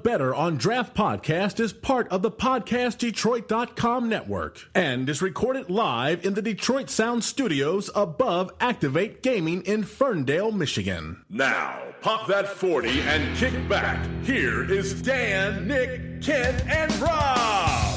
Better on Draft podcast is part of the PodcastDetroit.com network and is recorded live in the Detroit Sound Studios above Activate Gaming in Ferndale, Michigan. Now, pop that 40 and kick back. Here is Dan, Nick, Kent, and Rob.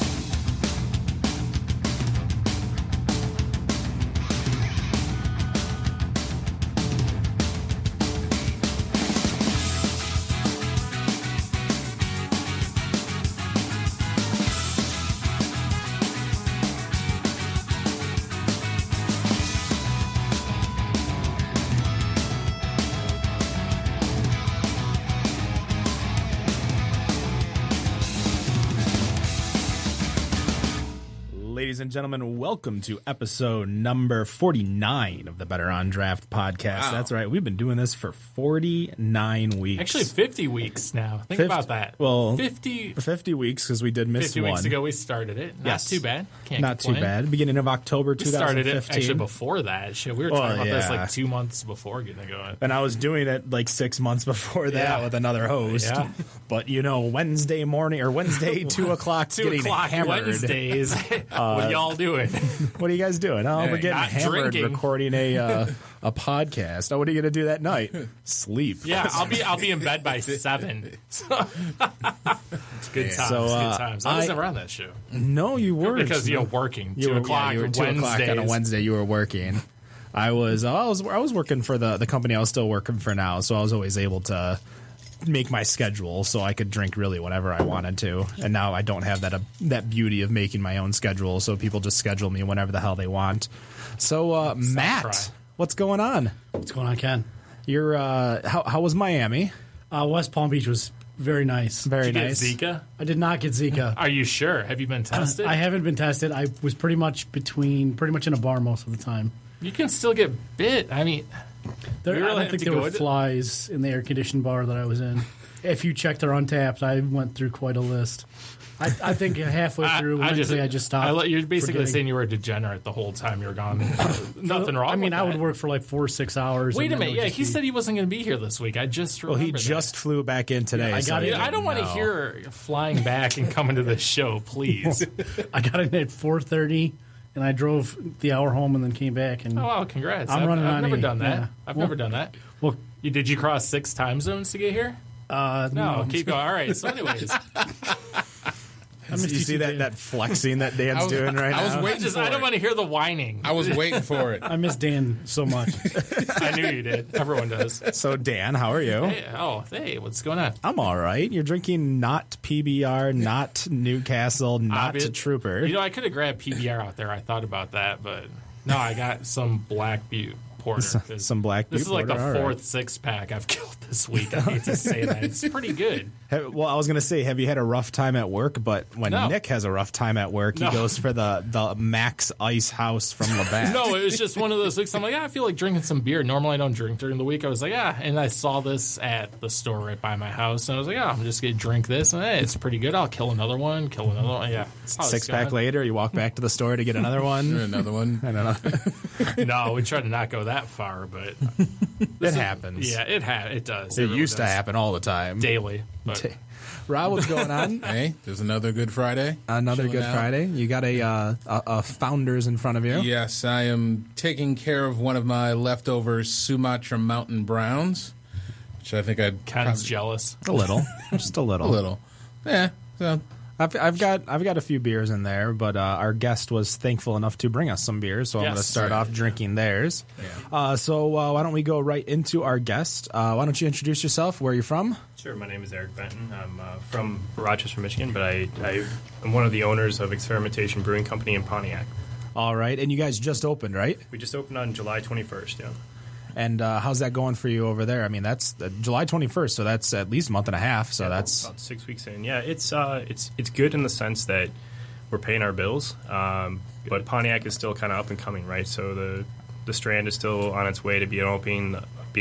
Ladies and gentlemen, welcome to episode number 49 of the Better on Draft podcast. Wow. That's right. We've been doing this for 49 weeks. Actually, 50 weeks now. Think about that. Well, 50 weeks because we did miss 50 one. 50 weeks ago we started it. Not too bad. Can't Not complain. too bad. Beginning of October 2015. We started it actually before that. Shit, we were talking about this like 2 months before getting it going. And I was doing it like 6 months before that with another host. Yeah. But, you know, Wednesday morning or Wednesday, 2 o'clock, 2 getting o'clock hammered. Wednesdays. What y'all doing? What are you guys doing? Oh, we're getting hammered drinking. Recording a podcast. Oh, what are you going to do that night? Sleep. Yeah, I'll be in bed by 7. So, it's good times. So, good times. I wasn't around that show. No, you weren't. Because you're working. You 2 were, o'clock. you were 2 o'clock on a Wednesday. You were working. I was working for the company I was still working for now, so I was always able to make my schedule so I could drink really whenever I wanted to. And now I don't have that beauty of making my own schedule, so people just schedule me whenever the hell they want. So Matt, what's going on? What's going on, Ken? You're how was Miami? West Palm Beach was very nice. Very Did you nice. Get Zika? I did not get Zika. Are you sure? Have you been tested? I haven't been tested. I was pretty much in a bar most of the time. You can still get bit. I mean, I don't think there were flies in the air-conditioned bar that I was in. If you checked their Untapped, I went through quite a list. I think halfway through Wednesday, I just stopped. You're basically saying you were a degenerate the whole time you were gone. Nothing wrong. I mean, with I that. would work for like 4 or 6 hours. Wait a minute. Yeah, he said he wasn't going to be here this week. I just remembered. Well, he just flew back in today. Yeah, I don't want to hear flying back and coming to this show, please. I got in at 4:30. And I drove the hour home and then came back. And oh, wow, congrats. I've never done that. Yeah. I've never done that. Well, did you cross 6 time zones to get here? No, keep going. All right, so anyways. You see that flexing that Dan's doing right now? I was waiting for it. I don't want to hear the whining. I was waiting for it. I miss Dan so much. I knew you did. Everyone does. So, Dan, how are you? Hey, what's going on? I'm all right. You're drinking not PBR, not Newcastle, not Trooper. You know, I could have grabbed PBR out there. I thought about that, but no, I got some Black Butte Porter. Some Black Butte This is like Porter. the All fourth right. 6-pack I've killed this week. I hate to say that. It's pretty good. Well, I was going to say, have you had a rough time at work? But when Nick has a rough time at work, he goes for the Max Ice House from Labatt. No, it was just one of those weeks. I'm like, I feel like drinking some beer. Normally, I don't drink during the week. I was like, and I saw this at the store right by my house, and I was like, I'm just going to drink this. And it's pretty good. I'll kill another one. Yeah. 6-pack later, you walk back to the store to get another one. Another one. And another. No, we try to not go that far, but it happens. Yeah, it does. It used to happen all the time. Daily. But. Rob, what's going on? Hey, there's another Good Friday. Another Good Friday. You got a Founders in front of you. Yes, I am taking care of one of my leftover Sumatra Mountain Browns, which I think I'd Ken's jealous. A little. Just a little. A little. Yeah. So I've got a few beers in there, but our guest was thankful enough to bring us some beers, so I'm going to start off drinking theirs. Yeah. So why don't we go right into our guest? Why don't you introduce yourself? Where are you from? Sure. My name is Eric Benton. I'm from Rochester, Michigan, but I am one of the owners of Experimentation Brewing Company in Pontiac. All right, and you guys just opened, right? We just opened on July 21st. Yeah. And how's that going for you over there? I mean, that's July 21st, so that's at least a month and a half. So that's about 6 weeks in. Yeah, it's good in the sense that we're paying our bills, but Pontiac is still kind of up and coming, right? So the Strand is still on its way to being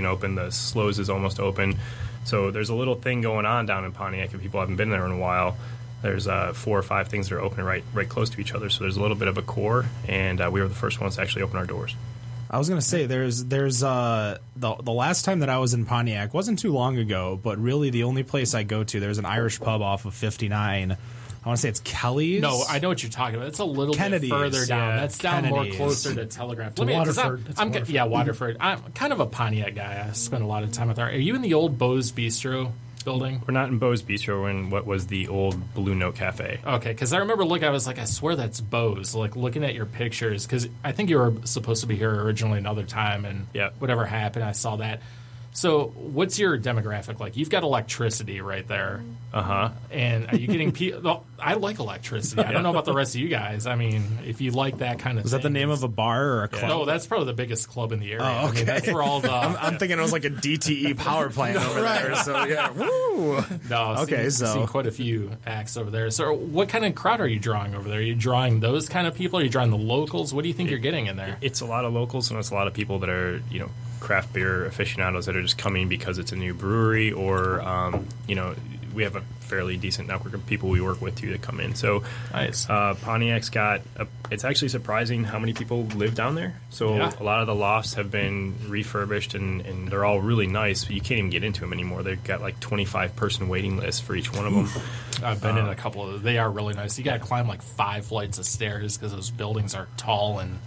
open. The Slows is almost open. So there's a little thing going on down in Pontiac. If people haven't been there in a while, there's 4 or 5 things that are open right close to each other. So there's a little bit of a core, and we were the first ones to actually open our doors. I was gonna say there's the last time that I was in Pontiac wasn't too long ago, but really the only place I go to, there's an Irish pub off of 59. I want to say it's Kelly's. No, I know what you're talking about. It's a little Kennedy's, bit further down. yeah, That's down Kennedy's. more closer to Telegraph. Waterford. Yeah, Waterford. I'm kind of a Pontiac guy. I spend a lot of time with Are you in the old Bo's Bistro building? We're not in Bo's Bistro. We're in what was the old Blue Note Cafe. Okay, because I remember looking, I was like, I swear that's Bo's. Like, looking at your pictures, because I think you were supposed to be here originally another time, and whatever happened, I saw that. So what's your demographic like? You've got electricity right there. Uh-huh. And are you getting people? I like electricity. I don't know about the rest of you guys. I mean, if you like that kind of Is thing. that the name of a bar or a club? No, that's probably the biggest club in the area. Oh, okay. I mean, that's where all the... I'm thinking it was like a DTE power plant over there. So, yeah. Woo! No, I've seen quite a few acts over there. So what kind of crowd are you drawing over there? Are you drawing those kind of people? Are you drawing the locals? What do you think you're getting in there? It's a lot of locals, and it's a lot of people that are, craft beer aficionados that are just coming because it's a new brewery, or we have a fairly decent network of people we work with too that come in. So nice. Pontiac's got it's actually surprising how many people live down there. So a lot of the lofts have been refurbished, and they're all really nice, but you can't even get into them anymore. They've got like 25-person waiting lists for each one of them. I've been in a couple of them. They are really nice. You got to climb like 5 flights of stairs because those buildings are tall and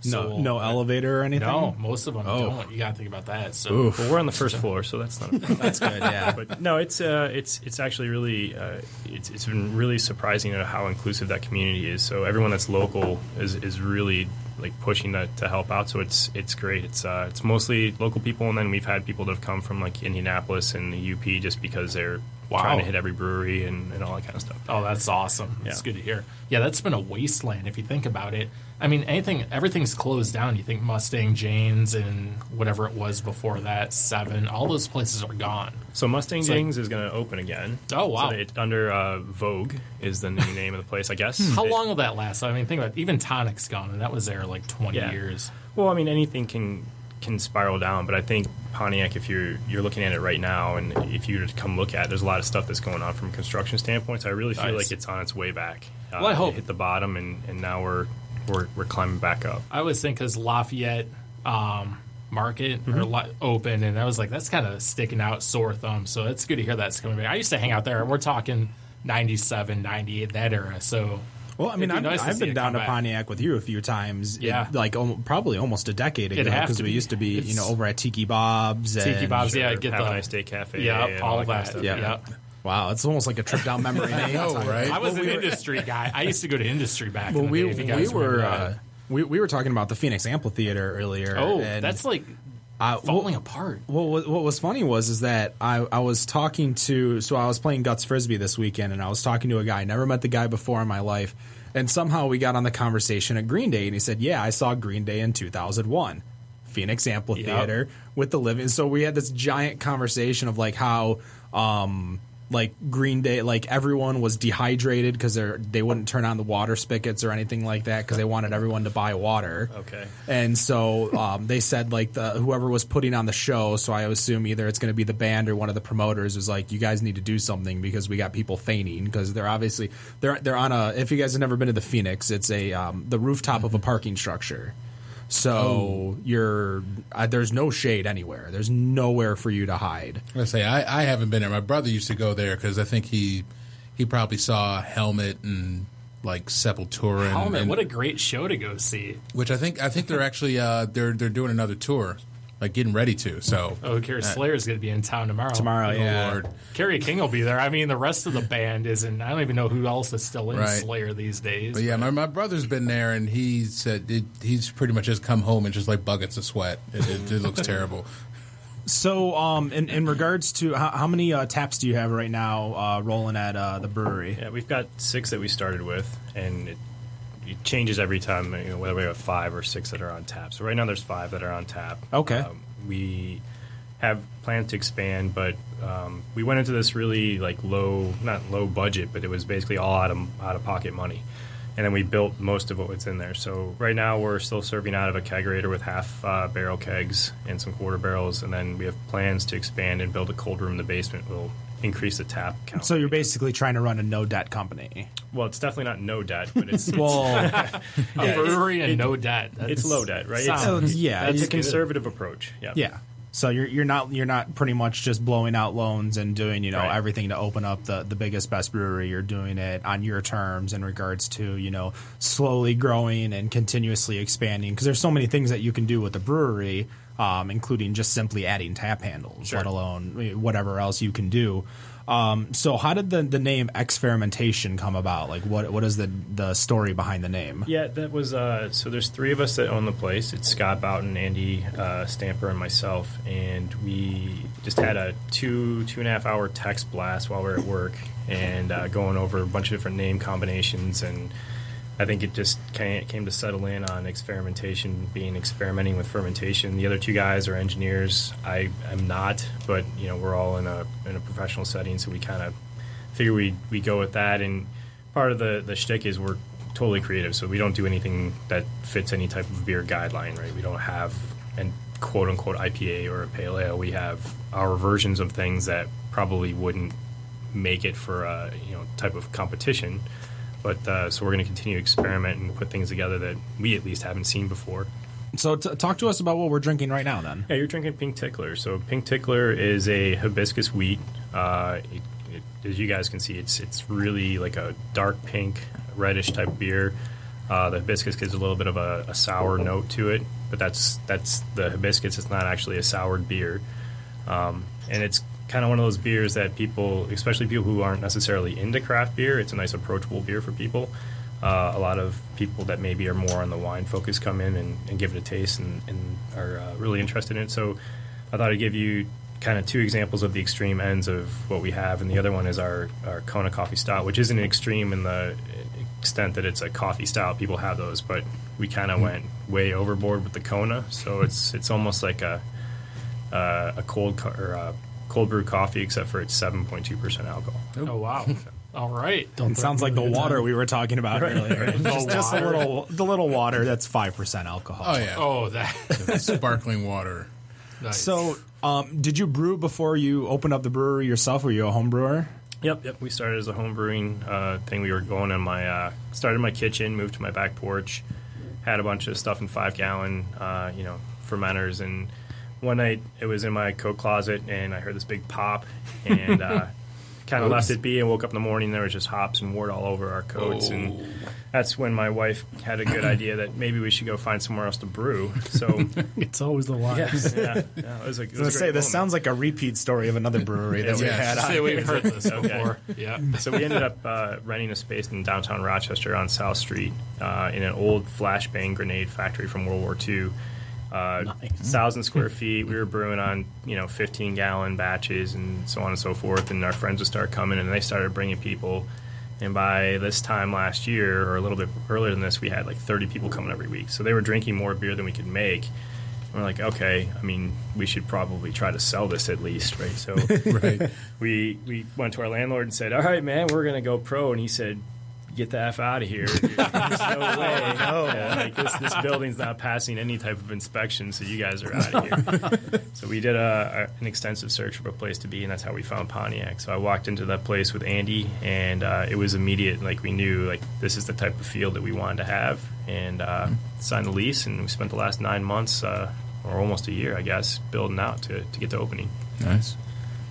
no elevator or anything? No, most of them don't. You got to think about that. So well, we're on the first floor, so that's not that's good. Yeah, but no, it's actually really it's been really surprising at how inclusive that community is. So everyone that's local is really like pushing to help out. So it's great. It's mostly local people, and then we've had people that have come from like Indianapolis and the UP just because they're trying to hit every brewery and all that kind of stuff. Oh, that's awesome. That's good to hear. Yeah, that's been a wasteland if you think about it. I mean, everything's closed down. You think Mustang Jane's and whatever it was before that, 7, all those places are gone. So Mustang Jane's is going to open again. Oh, wow. So under Vogue is the new name of the place, I guess. How long will that last? I mean, think about it. Even Tonic's gone, and that was there like 20 years. Well, I mean, anything can spiral down, but I think Pontiac, if you're looking at it right now, and if you were to come look at it, there's a lot of stuff that's going on from a construction standpoint. So I really feel like it's on its way back. Well, I hope. It hit the bottom, and now we're climbing back up. I always think because Lafayette Market are open, and I was like, that's kind of sticking out, sore thumb. So it's good to hear that's coming back. I used to hang out there. We're talking 97, 98, that era. So. Well, I mean, I've been down to Pontiac with you a few times. Yeah. Probably almost a decade ago, because we used to be, over at Tiki Bob's. Tiki Bob's, get Have a Nice Day Cafe. Yeah, all that. Kind of stuff. Yeah. Wow, it's almost like a trip down memory lane. I know, right? I was an industry guy. I used to go to industry back in the day, if you guys we were talking about the Phoenix Amphitheater earlier. Oh, and that's like falling apart. Well, what was funny was that I was talking to, so I was playing Guts Frisbee this weekend, and I was talking to a guy. I never met the guy before in my life, and somehow we got on the conversation at Green Day, and he said, yeah, I saw Green Day in 2001. Phoenix Amphitheater with the living. So we had this giant conversation of like how like Green Day, like everyone was dehydrated because they wouldn't turn on the water spigots or anything like that because they wanted everyone to buy water. Okay. And so they said like whoever was putting on the show, so I assume either it's going to be the band or one of the promoters, was like, you guys need to do something because we got people fainting, because they're obviously they're on a, if you guys have never been to the Phoenix, it's a the rooftop of a parking structure. So there's no shade anywhere. There's nowhere for you to hide. I say I haven't been there. My brother used to go there because I think he probably saw Helmet and like Sepultura. Helmet, what a great show to go see. Which I think they're actually they're doing another tour, like getting ready to. So Carrie Slayer's going to be in town tomorrow. Yeah. Lord. Carrie King will be there. I mean, the rest of the band isn't. I don't even know who else is still in Slayer these days. But yeah, my brother's been there, and he said he's pretty much just come home and just like buckets of sweat. It looks terrible. So, in regards to how many taps do you have right now rolling at the brewery? Yeah, we've got 6 that we started with, and it changes every time, whether we have 5 or 6 that are on tap. So right now there's 5 that are on tap. Okay. We have plans to expand, but we went into this really like not low budget, but it was basically all out of pocket money. And then we built most of what's in there. So right now we're still serving out of a kegerator with half barrel kegs and some quarter barrels, and then we have plans to expand and build a cold room in the basement. We'll increase the tap count. So you're basically trying to run a no debt company. Well, it's definitely not no debt, but it's A brewery and no debt. it's low debt, right? It's a conservative approach. Yeah. Yeah. So you're not pretty much just blowing out loans and doing everything to open up the biggest best brewery. You're doing it on your terms in regards to slowly growing and continuously expanding, because there's so many things that you can do with a brewery, including just simply adding tap handles, let alone whatever else you can do. So how did the name Exferimentation come about? Like what is the story behind the name? Yeah, that was so there's 3 of us that own the place. It's Scott Boughton, Andy Stamper, and myself, and we just had a 2.5 hour text blast while we were at work and going over a bunch of different name combinations, and I think it just came to settle in on experimentation, experimenting with fermentation. The other 2 guys are engineers. I am not, but we're all in a professional setting, so we kind of figure we go with that. And part of the shtick is we're totally creative, so we don't do anything that fits any type of beer guideline, right? We don't have an quote unquote IPA or a pale ale. We have our versions of things that probably wouldn't make it for a type of competition. But so we're going to continue to experiment and put things together that we at least haven't seen before. So talk to us about what we're drinking right now, then. Yeah, you're drinking Pink Tickler. So Pink Tickler is a hibiscus wheat. As you guys can see, it's really like a dark pink, reddish type beer. The hibiscus gives a little bit of a sour note to it, but that's the hibiscus. It's not actually a soured beer, and it's kind of one of those beers that people, especially people who aren't necessarily into craft beer, it's a nice approachable beer for people. A lot of people that maybe are more on the wine focus come in and give it a taste and are really interested in it. So I thought I'd give you kind of 2 examples of the extreme ends of what we have, and the other one is our Kona coffee stout, which isn't an extreme in the extent that it's a coffee stout. People have those, but we kind of went way overboard with the Kona, so it's almost like a cold brew coffee, except for it's 7.2% alcohol. Oh wow! All right. It sounds like the water we were talking about earlier. Just the little water that's 5% alcohol. Oh yeah. Oh, that Sparkling water. nice. So, did you brew before you opened up the brewery yourself? Were you a home brewer? Yep. We started as a home brewing thing. We were going in started in my kitchen, moved to my back porch, had a bunch of stuff in 5-gallon, fermenters, and one night it was in my coat closet and I heard this big pop and kind of left it be and woke up in the morning and there was just hops and wort all over our coats. And that's when my wife had a good idea that maybe we should go find somewhere else to brew. So It's always the wives. yeah, it was a great This moment. sounds like a repeat story of another brewery that we had. Say we've heard this before. Yeah. So we ended up renting a space in downtown Rochester on South Street in an old flashbang grenade factory from World War II. 1,000 square feet. We were brewing on 15-gallon batches and so on and so forth. And our friends would start coming, and they started bringing people. And by this time last year, or a little bit earlier than this, we had like 30 people coming every week. So they were drinking more beer than we could make. And we're like, okay, we should probably try to sell this at least, right? So Right. we went to our landlord and said, all right, man, we're going to go pro. And he said, get the F out of here. There's no way. Yeah, this building's not passing any type of inspection, so you guys are out of here. So we did an extensive search for a place to be, and that's how we found Pontiac. So I walked into that place with Andy, and it was immediate. Like, we knew, this is the type of field that we wanted to have, and signed the lease, and we spent the last 9 months, or almost a year, I guess, building out to get to opening. Nice.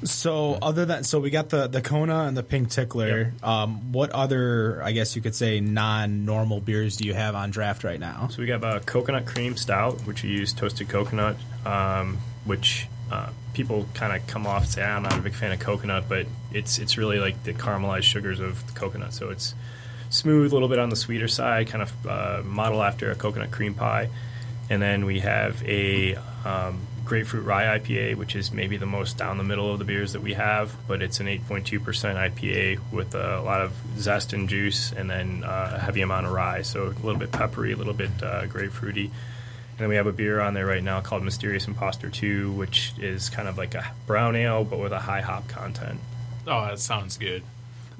So we got the Kona and the Pink Tickler. Yep. What other, I guess you could say, non-normal beers do you have on draft right now? So we got a coconut cream stout, which we use toasted coconut, which people kind of come off and say, I'm not a big fan of coconut, but it's really like the caramelized sugars of the coconut. So it's smooth, a little bit on the sweeter side, kind of model after a coconut cream pie. And then we have a grapefruit rye IPA, which is maybe the most down the middle of the beers that we have, but it's an 8.2% IPA with a lot of zest and juice, and then a heavy amount of rye, so a little bit peppery, a little bit grapefruity. And then we have a beer on there right now called Mysterious Imposter 2, which is kind of like a brown ale, but with a high hop content. Oh, that sounds good.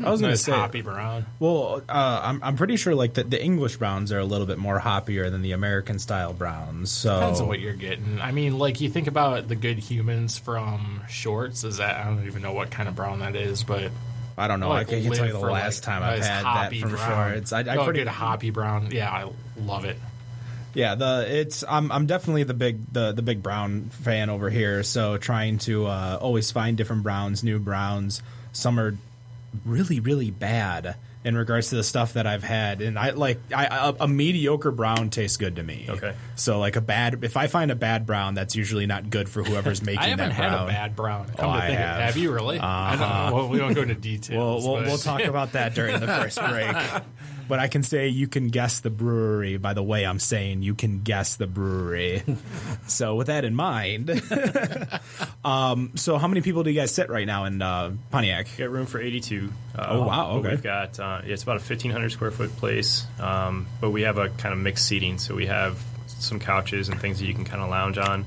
I was going to Nice say hoppy brown. Well, I'm pretty sure like the English browns are a little bit more hoppier than the American style browns. So Depends on what you're getting. I mean, like you think about the Good Humans from Shorts. Is that, I don't even know what kind of brown that is, but I don't know. like, I can't tell you the live for, last time I've nice had that hoppy from brown. Shorts. I Oh, pretty good hoppy brown. Yeah, I love it. Yeah, I'm definitely the big brown fan over here. So trying to always find different browns, new browns. Some are really, really bad in regards to the stuff that I've had, and a mediocre brown tastes good to me. Okay. So like if I find a bad brown, that's usually not good for whoever's making I haven't that had brown. a bad brown. Come to I think have. Have you really? I don't know. Well, we won't go into details. We'll talk about that during the first break. But I can say you can guess the brewery by the way I'm saying you can guess the brewery. So with that in mind, so how many people do you guys sit right now in Pontiac? We got room for 82. Oh, wow, okay. We've got it's about a 1,500 square foot place, but we have a kind of mixed seating. So we have some couches and things that you can kind of lounge on.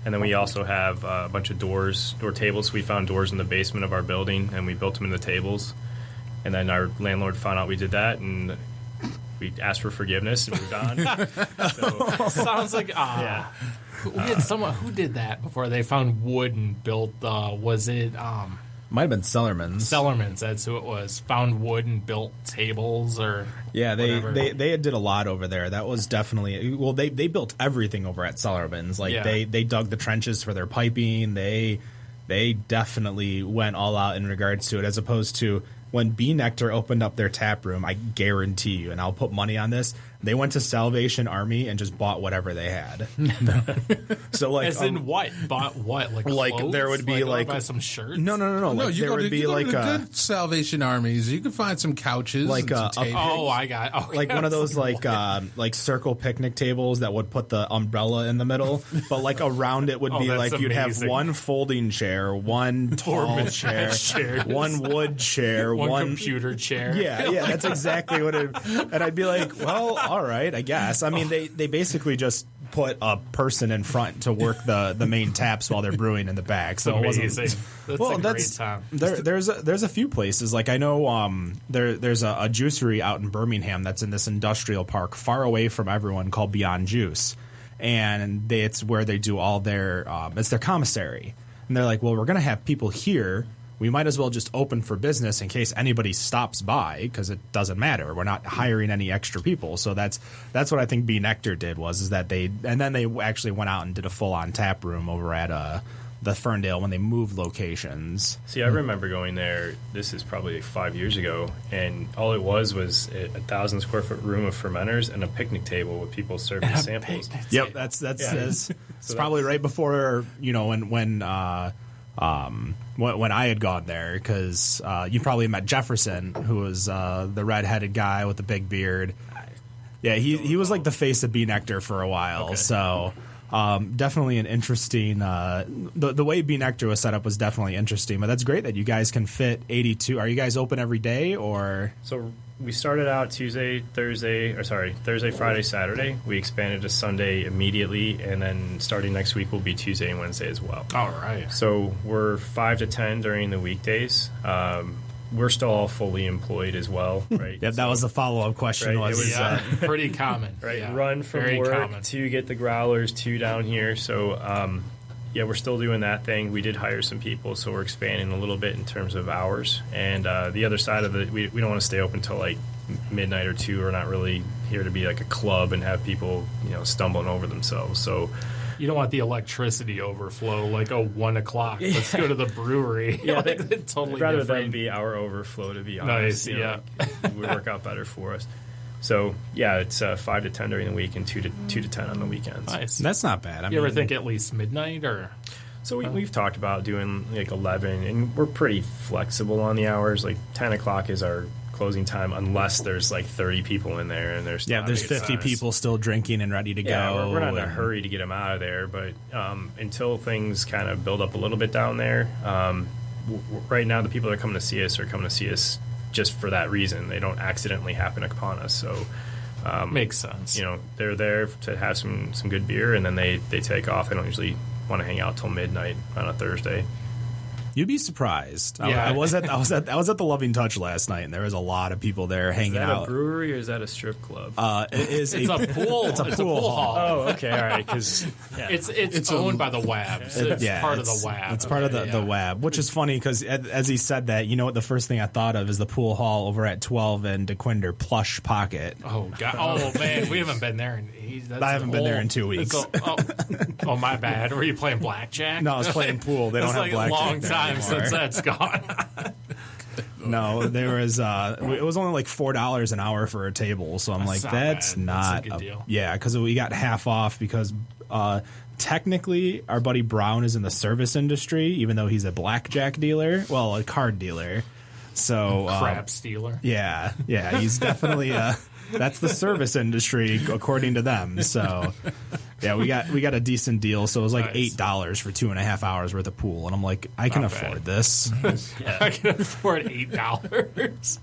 And then we also have a bunch of door tables. We found doors in the basement of our building, and we built them into tables. And then our landlord found out we did that, and we asked for forgiveness and moved on. So, Sounds like yeah. We had someone who did that before they found wood and built. Was it Might have been Cellarman's. Cellarman's? That's who it was. Found wood and built tables or Yeah, whatever. they did a lot over there. That was definitely they built everything over at Cellarman's. Like Yeah. they dug the trenches for their piping. They definitely went all out in regards to it, as opposed to when Bee Nectar opened up their tap room. I guarantee you, and I'll put money on this, they went to Salvation Army and just bought whatever they had. So like, As in what? Bought what? Like clothes? There would be like buy some shirts? no. No, Like, you there go would to, be you go like to the good Salvation Armies. You can find some couches, Like, and some tables. Oh, I got okay, like one of those like circle picnic tables that would put the umbrella in the middle, but like around it would be that's like you'd have amazing. one folding chair, one tall chair, mismatched chairs. one wood chair, one computer chair. Yeah, that's exactly what it. And I'd be like, well, all right, I guess. I mean, they basically just put a person in front to work the main taps while they're brewing in the back. So it Amazing. wasn't. That's Well, a that's great time. there's a few places, like I know there's a juicery out in Birmingham that's in this industrial park far away from everyone called Beyond Juice, and it's where they do all their it's their commissary, and they're like, well, we're gonna have people here. We might as well just open for business in case anybody stops by, because it doesn't matter. We're not hiring any extra people. So that's what I think Bee Nectar did was that they actually went out and did a full on tap room over at the Ferndale when they moved locations. See, I remember going there. This is probably like 5 years ago, and all it was a 1,000 square foot room of fermenters and a picnic table with people serving samples. Yep, that's it's probably right before when I had gone there, because you probably met Jefferson, who was the redheaded guy with the big beard. Yeah, he was like the face of Bee Nectar for a while. Okay. So definitely an interesting. The way Bee Nectar was set up was definitely interesting. But that's great that you guys can fit 82. Are you guys open every day or? So we started out Thursday, Friday, Saturday. We expanded to Sunday immediately, and then starting next week will be Tuesday and Wednesday as well. All right. So we're 5 to 10 during the weekdays. We're still all fully employed as well, right? Yeah, that was the follow-up question. Right, it was, Yeah, pretty common. right? Yeah, Run from very work common. to get the growlers to down here. So, we're still doing that thing. We did hire some people, so we're expanding a little bit in terms of hours. And the other side of it, we don't want to stay open till like midnight or 2. We're not really here to be like a club and have people, stumbling over themselves. So. You don't want the electricity overflow like 1 o'clock. Let's go to the brewery. Yeah, like, totally I'd rather different. them be our overflow, to be Nice, honest. yeah. It would work out better for us. So, yeah, it's 5 to 10 during the week and 2 to 10 on the weekends. Nice. That's not bad. You ever think at least midnight or? So we've talked about doing like 11, and we're pretty flexible on the hours. Like 10 o'clock is our closing time, unless there's like 30 people in there and there's there's 50 people still drinking and ready to go. We're not in a hurry to get them out of there, but until things kind of build up a little bit down there, right now the people that are coming to see us just for that reason. They don't accidentally happen upon us. So Makes sense. They're there to have some good beer, and then they take off. They don't usually want to hang out till midnight on a Thursday. You'd be surprised. Yeah. I was at the Loving Touch last night, and there was a lot of people there hanging out. Is that a brewery or is that a strip club? It's a pool. It's a pool hall. Oh, okay, all right. Because it's owned by the WAB. So it's part of the WAB. It's part of the WAB, which is funny because as he said that, you know what the first thing I thought of is the pool hall over at 12 and DeQuinder Plush Pocket. Oh God! Oh man, we haven't been there. I haven't been there in 2 weeks. Oh my bad. Were you playing blackjack? No, I was playing pool. They don't have blackjack. It's like a long time since that's gone. No, there was. It was only like $4 an hour for a table. So I'm that's not a good deal. Yeah, because we got half off because technically our buddy Brown is in the service industry, even though he's a blackjack dealer. Well, a card dealer. So crap stealer. Yeah, he's definitely. That's the service industry, according to them. So, yeah, we got a decent deal. So it was like $8 for 2.5 hours worth of pool, and I'm like, I can afford this. I can afford $8.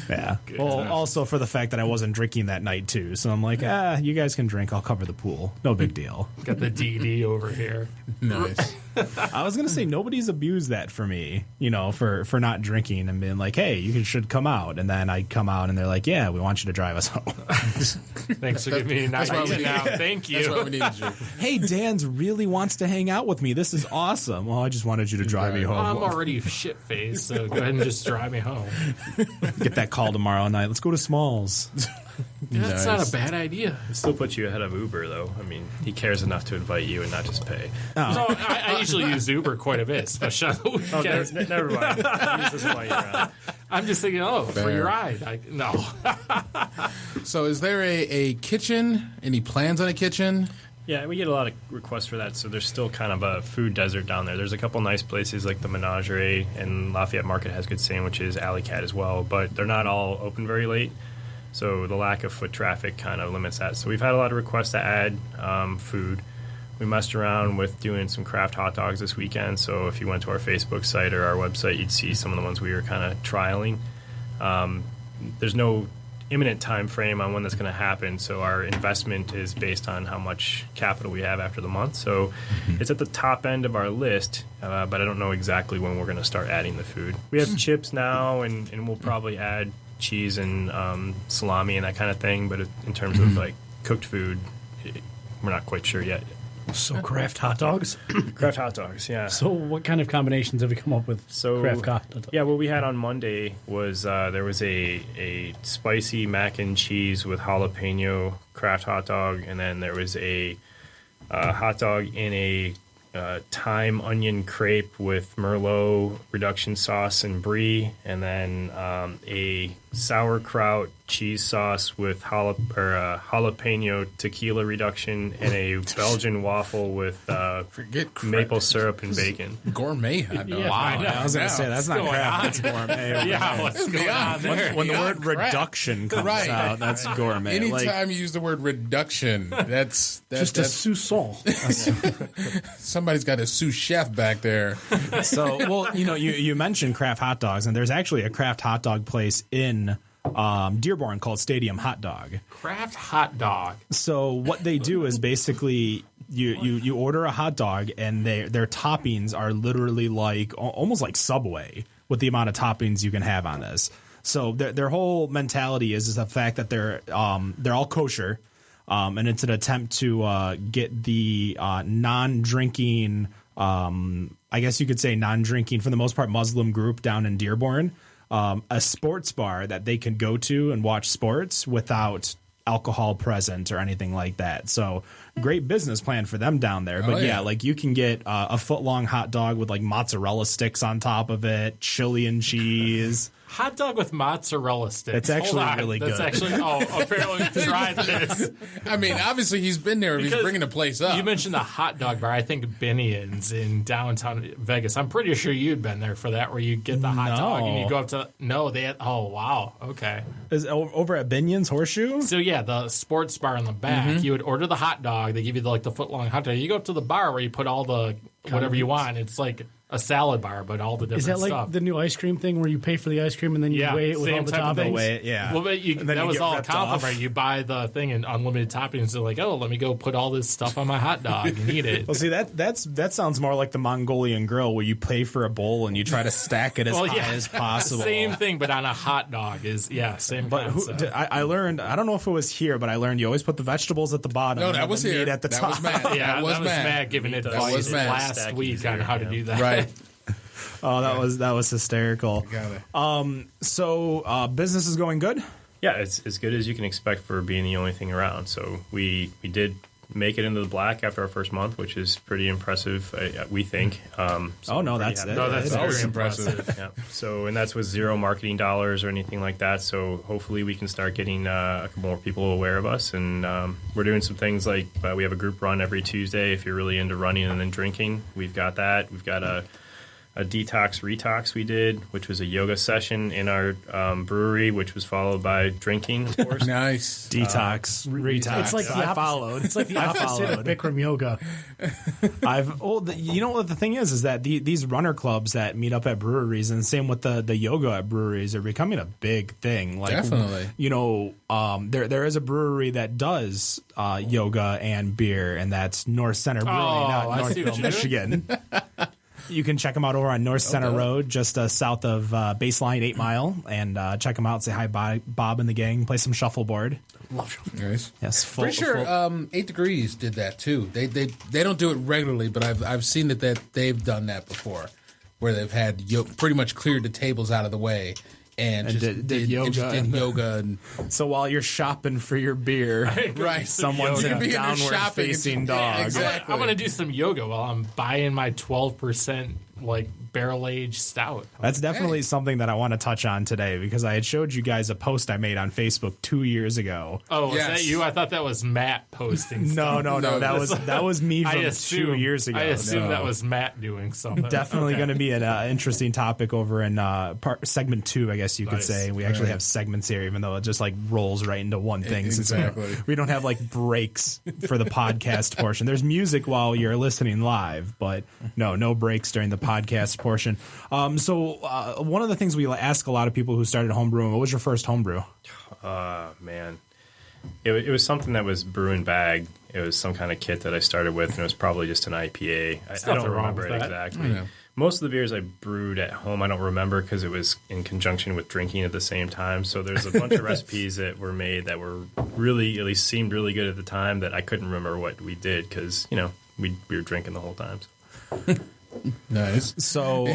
Yeah. Well, also for the fact that I wasn't drinking that night too, so I'm like, you guys can drink. I'll cover the pool. No big deal. Got the DD over here. Nice. I was gonna say nobody's abused that for me, for not drinking and being like, hey, you should come out, and then I come out and they're like, yeah, we want you to drive us home. Thanks for giving me a night now. Thank you. That's why we needed you. Hey, Dan's really wants to hang out with me. This is awesome. Well, I just wanted you to drive me home. Well, I'm already shit faced, so go ahead and just drive me home. Get that call tomorrow night. Let's go to Smalls. That's not a bad idea. It still puts you ahead of Uber, though. I mean, he cares enough to invite you and not just pay. Oh. So I usually use Uber quite a bit, especially on the weekends. Never mind. Use this while you're out. I'm just thinking, free ride. No. So is there a kitchen? Any plans on a kitchen? Yeah, we get a lot of requests for that, so there's still kind of a food desert down there. There's a couple nice places like the Menagerie, and Lafayette Market has good sandwiches, Alley Cat as well, but they're not all open very late, so the lack of foot traffic kind of limits that. So we've had a lot of requests to add food. We messed around with doing some craft hot dogs this weekend, so if you went to our Facebook site or our website, you'd see some of the ones we were kind of trialing. There's no imminent time frame on when that's going to happen, so our investment is based on how much capital we have after the month. So it's at the top end of our list, but I don't know exactly when we're going to start adding the food. We have chips now, and we'll probably add cheese and salami and that kind of thing, but in terms of like cooked food, we're not quite sure yet. So craft hot dogs? Craft hot dogs, yeah. So what kind of combinations have you come up with? Craft hot dogs? Yeah, what we had on Monday was there was a spicy mac and cheese with jalapeno craft hot dog, and then there was a hot dog in a thyme onion crepe with Merlot reduction sauce and brie, and then a sauerkraut cheese sauce with jalapeno tequila reduction, and a Belgian waffle with maple syrup and bacon. Gourmet hot dog. Yeah, Wow, I was going to say, that's not craft, that's gourmet. Yeah, what's going on there? When the word reduction comes out, that's gourmet. Anytime you use the word reduction, that's Just a sous-son. somebody's got a sous chef back there. So, well, you mentioned craft hot dogs, and there's actually a craft hot dog place in Dearborn called Stadium Hot Dog. Craft hot dog. So what they do is basically you order a hot dog, and their toppings are literally like almost like Subway with the amount of toppings you can have on this. So their whole mentality is the fact that they're all kosher, and it's an attempt to get the non-drinking, I guess you could say non-drinking, for the most part, Muslim group down in Dearborn, a sports bar that they can go to and watch sports without alcohol present or anything like that. So great business plan for them down there. But yeah, like you can get a foot-long hot dog with like mozzarella sticks on top of it, chili and cheese. Hot dog with mozzarella sticks. It's actually really good. That's actually, apparently we've tried this. I mean, obviously he's been there if he's bringing the place up. You mentioned the hot dog bar. I think Benion's in downtown Vegas. I'm pretty sure you'd been there for that, where you get the hot dog and you go up to, they had, wow, okay. Is over at Benion's Horseshoe? So yeah, the sports bar in the back, you would order the hot dog. They give you the foot-long hot dog. You go up to the bar where you put all the whatever you want. It's like a salad bar, but all the different Is that like stuff. the new ice cream thing where you pay for the ice cream and then you weigh it with all the toppings? Well, but that was all a compliment. You buy the thing in unlimited toppings. They're like, oh, let me go put all this stuff on my hot dog and eat it. Well, see, that sounds more like the Mongolian Grill, where you pay for a bowl and you try to stack it as high as possible. Same thing, but on a hot dog same. But I learned, I don't know if it was here, but I learned you always put the vegetables at the bottom. No, that was the here. meat at the That top. was Matt. Yeah, that was Matt giving advice last week on how to do that. Right. Oh, that was hysterical. Got it. So business is going good? Yeah, it's as good as you can expect for being the only thing around. So we did make it into the black after our first month, which is pretty impressive, we think. That's very impressive. Yeah. So, and that's with zero marketing dollars or anything like that. So hopefully we can start getting more people aware of us. And we're doing some things like we have a group run every Tuesday. If you're really into running and then drinking, we've got that. We've got a detox retox we did, which was a yoga session in our brewery, which was folled by drinking, of course. Nice. Detox retox. It's like the opposite. It's like the opposite of Bikram yoga. You know what the thing is that these runner clubs that meet up at breweries, and same with the yoga at breweries, are becoming a big thing. Like, definitely. There is a brewery that does yoga and beer, and that's North Center Brewery, not Northville, Michigan. You can check them out over on North Center Road, just south of Baseline 8 Mile, and check them out. Say hi, Bob and the gang. Play some shuffleboard. Love shuffleboard. Nice. Yes, pretty sure 8 Degrees did that too. They don't do it regularly, but I've seen that they've done that before, where they've had pretty much cleared the tables out of the way. And just did yoga. And so while you're shopping for your beer, right, someone's in a downward-facing dog. Yeah, exactly. I'm going to do some yoga while I'm buying my 12% barrel-aged stout. That's definitely something that I want to touch on today, because I had showed you guys a post I made on Facebook 2 years ago. Oh, was that you? I thought that was Matt posting stuff. No. That was me from 2 years ago. I assume that was Matt doing something. Definitely going to be an interesting topic over in segment 2, I guess you could say. We actually have segments here, even though it just rolls right into one thing. Exactly. Since we don't have breaks for the podcast portion. There's music while you're listening live, but no breaks during the podcast portion. So one of the things we ask a lot of people who started homebrewing, what was your first homebrew? Man. It was something that was brew and bag. It was some kind of kit that I started with, and it was probably just an IPA. I don't remember it exactly. Yeah. Most of the beers I brewed at home, I don't remember because it was in conjunction with drinking at the same time. So there's a bunch of recipes that were made that were really, at least seemed really good at the time, that I couldn't remember what we did because, we were drinking the whole time. So. Nice. So,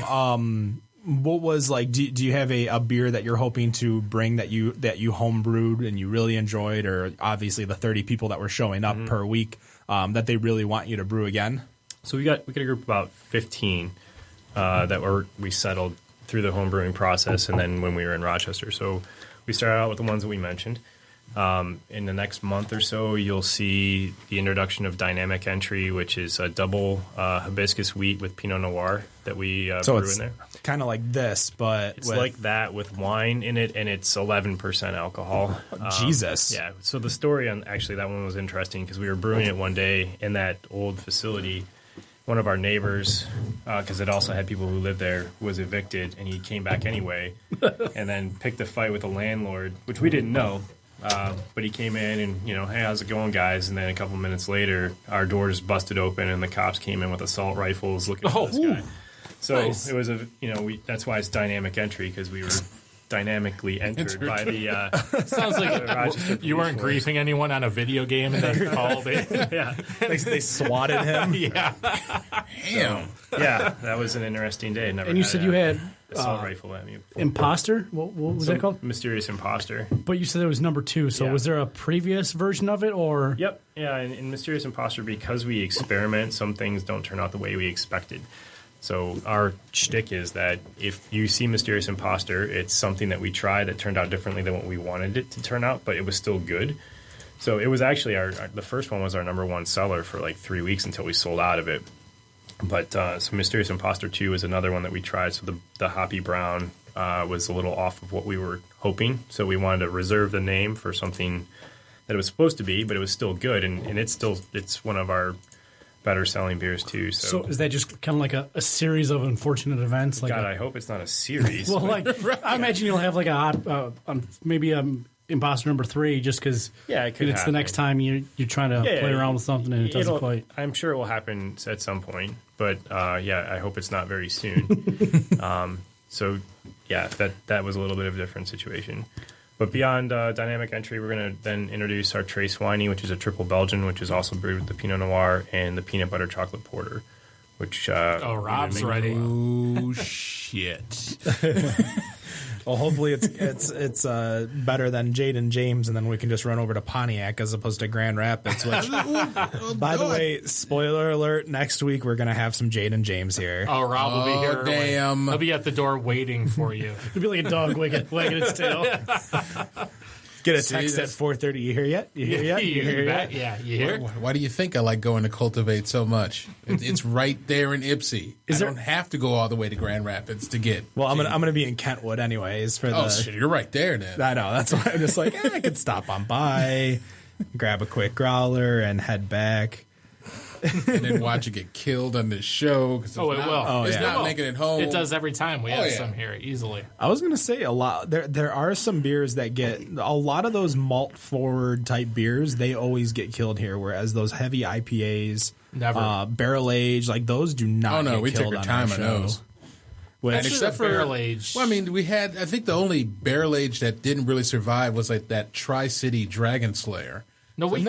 what was do you have a beer that you're hoping to bring that you homebrewed and you really enjoyed, or obviously the 30 people that were showing up per week that they really want you to brew again? So we got a group of about 15 that we settled through the homebrewing process, and then when we were in Rochester. So we started out with the ones that we mentioned. In the next month or so, you'll see the introduction of Dynamic Entry, which is a double hibiscus wheat with Pinot Noir that we brew in there. Kind of like this, but it's like that with wine in it, and it's 11% alcohol. Jesus. Yeah. So the story on actually that one was interesting because we were brewing it one day in that old facility. One of our neighbors, because it also had people who lived there, was evicted, and he came back anyway, and then picked a fight with the landlord, which we didn't know. But he came in and, hey, how's it going, guys? And then a couple minutes later, our door just busted open and the cops came in with assault rifles looking for this guy. So nice. It was that's why it's dynamic entry, because we were dynamically entered by the. Sounds like you weren't griefing anyone on a video game and then called it. Yeah, they swatted him. Yeah, damn. Yeah, that was an interesting day. And you said you had assault rifle at me. Imposter. What was that called? Mysterious Imposter. But you said there was number 2. So was there a previous version of it, or? Yep. Yeah, in Mysterious Imposter, because we experiment, some things don't turn out the way we expected. So our shtick is that if you see Mysterious Imposter, it's something that we tried that turned out differently than what we wanted it to turn out, but it was still good. So it was actually the first one was our number 1 seller for 3 weeks until we sold out of it. But so Mysterious Imposter 2 is another one that we tried. So the Hoppy Brown was a little off of what we were hoping. So we wanted to reserve the name for something that it was supposed to be, but it was still good. And it's one of our better selling beers too. So is that just kind of like a series of unfortunate events? Like God, I hope it's not a series. well, like I imagine you'll have like a hot, maybe Imposter number 3, just because it could it's happen. the next time you're trying to play around with something and it doesn't quite. I'm sure it will happen at some point, but I hope it's not very soon. So that was a little bit of a different situation. But beyond dynamic entry, we're going to then introduce our Trace Winey, which is a triple Belgian, which is also brewed with the Pinot Noir and the peanut butter chocolate porter. Which Rob's ready. Oh shit! Well, hopefully it's better than Jade and James, and then we can just run over to Pontiac as opposed to Grand Rapids. Which, by the way, spoiler alert: next week we're gonna have some Jade and James here. Oh, Rob will be here. Damn! He'll be at the door waiting for you. It'll be like a dog wagging its tail. Get a text at 4:30. You hear yet? You hear yet? You hear yet? Yeah, you hear? Why do you think I like going to Cultivate so much? It's right there in Ypsi. I don't have to go all the way to Grand Rapids to get. Well, I'm gonna be in Kentwood anyways for the. Oh shit! You're right there then. I know. That's why I'm just like I could stop on by, grab a quick growler, and head back. And then watch it get killed on this show. It will. It's not making it home. It does every time. We have some here easily. I was gonna say a lot. There are some beers that get a lot of those malt forward type beers. They always get killed here, whereas those heavy IPAs, never barrel aged, like those do not. Oh no, get we killed took our on time on show. those. except for barrel aged. Well, I mean, we had. I think the only barrel aged that didn't really survive was like that Tri-City Dragon Slayer. No, we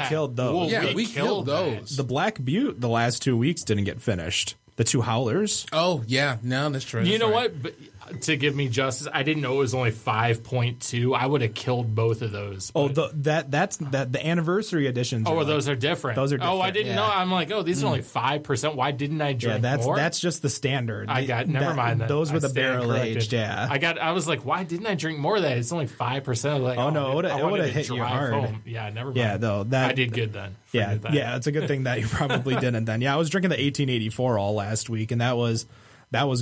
killed those. Well, Yeah, we killed those. The Black Butte the last 2 weeks didn't get finished. The 2 howlers. Oh yeah, no, that's true. You That's know right. what? But to give me justice, I didn't know it was only 5.2. I would have killed both of those. Oh, that's the anniversary editions. Oh, are those are different. Those are Oh, I different, didn't know. I'm like, these are only 5%. Why didn't I drink more? That's just the standard. Never mind. Those were I the stand barrel corrected. aged. Yeah. I was like, why didn't I drink more of that? It's only 5%. Like, Oh, no, it I would've wanted to hit you drive hard. home. Yeah, never mind. Yeah, though I did good then. Yeah, Forget that. yeah, it's a good thing that you probably didn't then. Yeah, I was drinking the 1884 all last week, and that was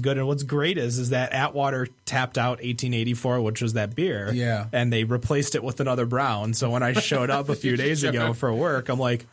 good. And what's great is that Atwater tapped out 1884, which was that beer. Yeah. And they replaced it with another brown. So when I showed up a few days ago for work, I'm like,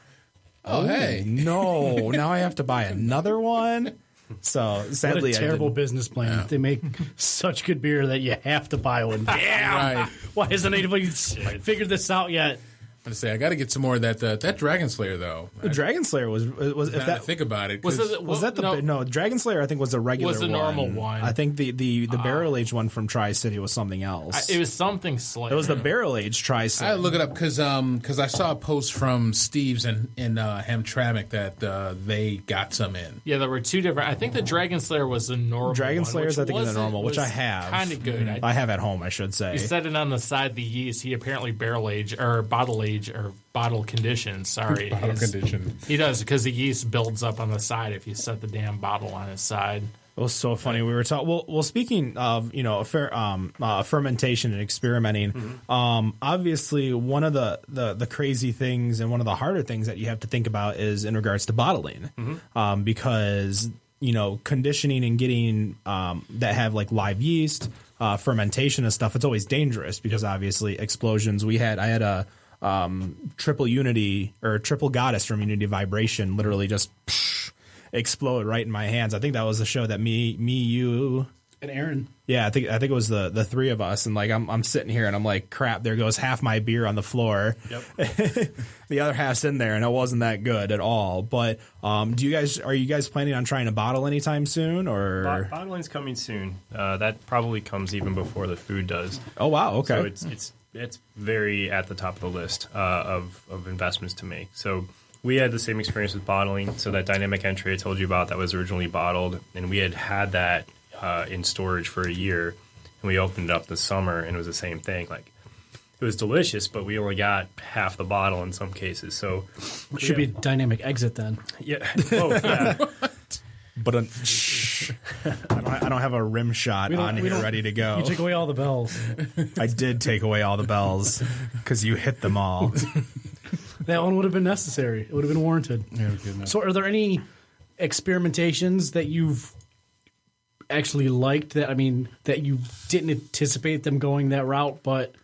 Oh hey, no, now I have to buy another one. So sadly, what a terrible business plan. They make such good beer that you have to buy one. Damn! right. Why hasn't anybody figured this out yet? I'm gonna say I got to get some more of that Dragon Slayer though. The Dragon Slayer was if Now that to think about it. Was 'cause- it was that the no, no Dragon Slayer I think was a regular Was the normal one. I think the barrel aged one from Tri City was something else. it was something slight. It was the barrel aged Tri City. I look it up because I saw a post from Steve's in Hamtramck that they got some in. Yeah, there were two different. I think the Dragon Slayer was the normal. Dragon one, Slayer's which I think is the normal, which I was have. Kind of good. I have at home, I should say. You said it on the side. The yeast. He apparently barrel age or bottle age or bottle condition. Sorry, Condition. He does because the yeast builds up on the side if you set the damn bottle on its side. It was so funny. We were talking. Well, speaking of fermentation and experimenting, obviously one of the crazy things and one of the harder things that you have to think about is in regards to bottling, because conditioning and getting that have like live yeast, fermentation and stuff. It's always dangerous because obviously explosions. I had a triple unity or triple goddess from Unity Vibration literally just explode right in my hands. I think that was the show that me, you, And Aaron. yeah, I think it was the three of us, and like I'm sitting here and I'm like, crap, there goes half my beer on the floor. Yep. The other half's in there, and it wasn't that good at all. But are you guys planning on trying to bottle anytime soon, or Bottling's coming soon. That probably comes even before the food does. Oh wow, okay. So it's very at the top of the list of investments to make. So we had the same experience with bottling. So that dynamic entry I told you about that was originally bottled, and we had that in storage for a year, and we opened it up this summer, and it was the same thing. Like it was delicious, but we only got half the bottle in some cases. So It should be dynamic exit then. yeah. Oh yeah. But I don't have a rim shot on here ready to go. You took away all the bells. I did take away all the bells because you hit them all. That one would have been necessary. It would have been warranted. So are there any experimentations that you've actually liked that you didn't anticipate them going that route, but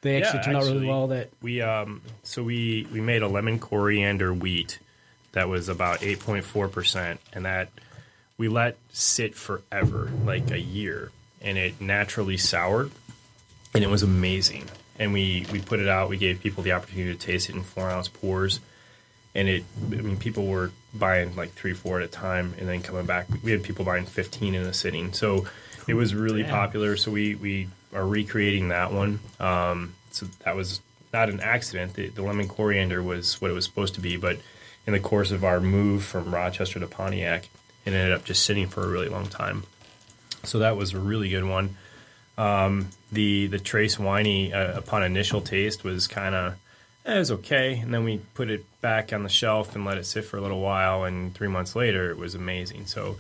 they actually turned out really well? That we made a lemon coriander wheat that was about 8.4%, and that we let sit forever, like a year, and it naturally soured, and it was amazing. And we put it out. We gave people the opportunity to taste it in 4-ounce pours, and people were buying like 3-4 at a time, and then coming back. We had people buying 15 in a sitting, so it was really popular. So we are recreating that one. So that was not an accident. The lemon coriander was what it was supposed to be, but in the course of our move from Rochester to Pontiac, it ended up just sitting for a really long time. So that was a really good one. The Trace Winey, upon initial taste, was kind of, it was okay. And then we put it back on the shelf and let it sit for a little while, and 3 months later, it was amazing. So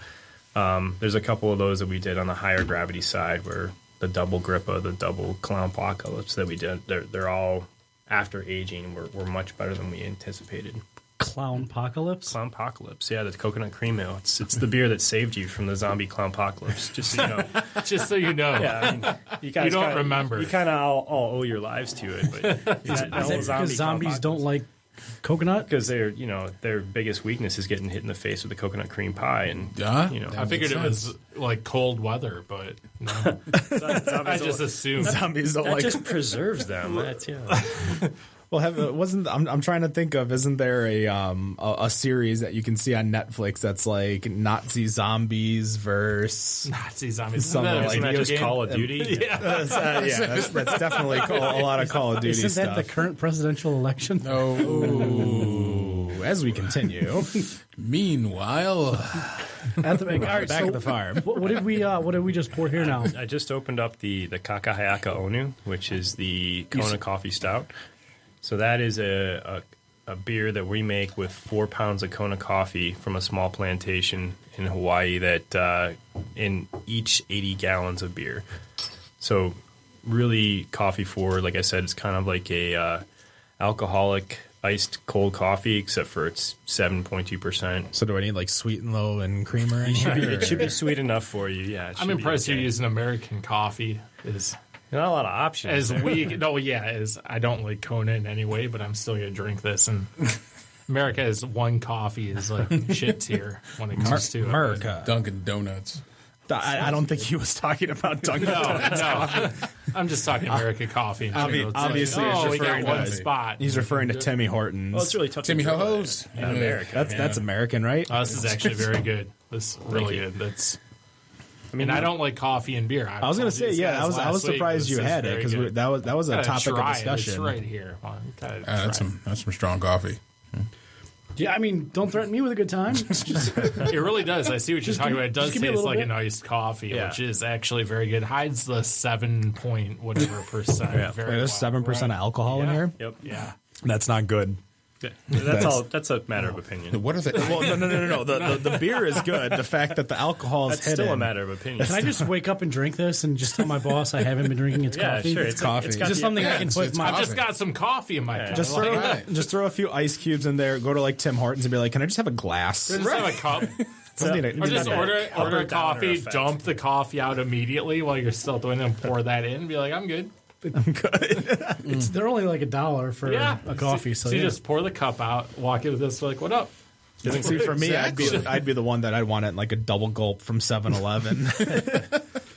there's a couple of those that we did on the higher gravity side, where the double Grippa, the double Clownpocalypse that we did, they're all, after aging, were much better than we anticipated. Clownpocalypse? Clownpocalypse, yeah, the coconut cream ale. It's the beer that saved you from the zombie Clownpocalypse, just so you know. Just so you know. Yeah, I mean, you guys don't remember. You kind of all owe your lives to it, but Because zombies don't like coconut? Because their biggest weakness is getting hit in the face with a coconut cream pie, and I figured it was like cold weather, but no. I just assumed Zombies don't that like. just preserves them. That's Well, I'm trying to think of, isn't there a series that you can see on Netflix that's like Nazi zombies versus Nazi zombies. something like Isn't that just game? Call of Duty? that's definitely a lot of Call of Duty Isn't stuff. that the current presidential election? Ooh, as we continue, Meanwhile, At the all right, back so at the farm. what did we just pour here now? I just opened up the Kakahayaka Onu, which is the Kona coffee stout. So that is a beer that we make with 4 pounds of Kona coffee from a small plantation in Hawaii that in each 80 gallons of beer. So really coffee forward. Like I said, it's kind of like a alcoholic iced cold coffee, except for it's 7.2%. So do I need like sweet and low and creamer? It should be sweet enough for you. Yeah, I'm impressed you're using American coffee. Not a lot of options. I don't like Kona in any way, but I'm still gonna drink this. And America is one coffee is like shit tier when it comes to America. Dunkin' Donuts. I don't think he was talking about Dunkin' Donuts. No, I'm just talking American coffee. In general. It's obviously, like, he's we got referring one to- spot. He's referring to Timmy Hortons. Well, it's really tough. Timmy Ho-Ho's. in America. That's American, right? This is actually very good. This is really good. I don't like coffee and beer. I was going to say, yeah, I was surprised you had it because that was a topic of discussion. It's right here. That's some strong coffee. Yeah, I mean, don't threaten me with a good time. It really does. I see what you're talking about. It does give me a taste little like bit. an iced coffee, Yeah. which is actually very good. Hides the 7% Yeah. very There's well. 7% alcohol in Yeah. here. Yep. Yeah. That's not good. That's a matter of opinion. What are they? Well, no. The beer is good. The fact that the alcohol is That's hidden. still a matter of opinion. Can I just wake up and drink this and just tell my boss I haven't been drinking its Yeah, coffee? sure. It's coffee. It's It's got just the- something I can it's- put it's my. I've just got some coffee in my cup. Just throw a few ice cubes in there. Go to like Tim Hortons and be like, "Can I just have a glass?" Just have a cup. Doesn't need a- Or just that order upper a downer coffee, effect. dump the coffee out immediately while you're still doing it, and pour that in. Be like, I'm good. They're only like $1 for Yeah. a coffee. So, you yeah. just pour the cup out, walk in with this, like, what up? See, for me, Exactly. I'd be the one that I'd want it in like a double gulp from 7-Eleven.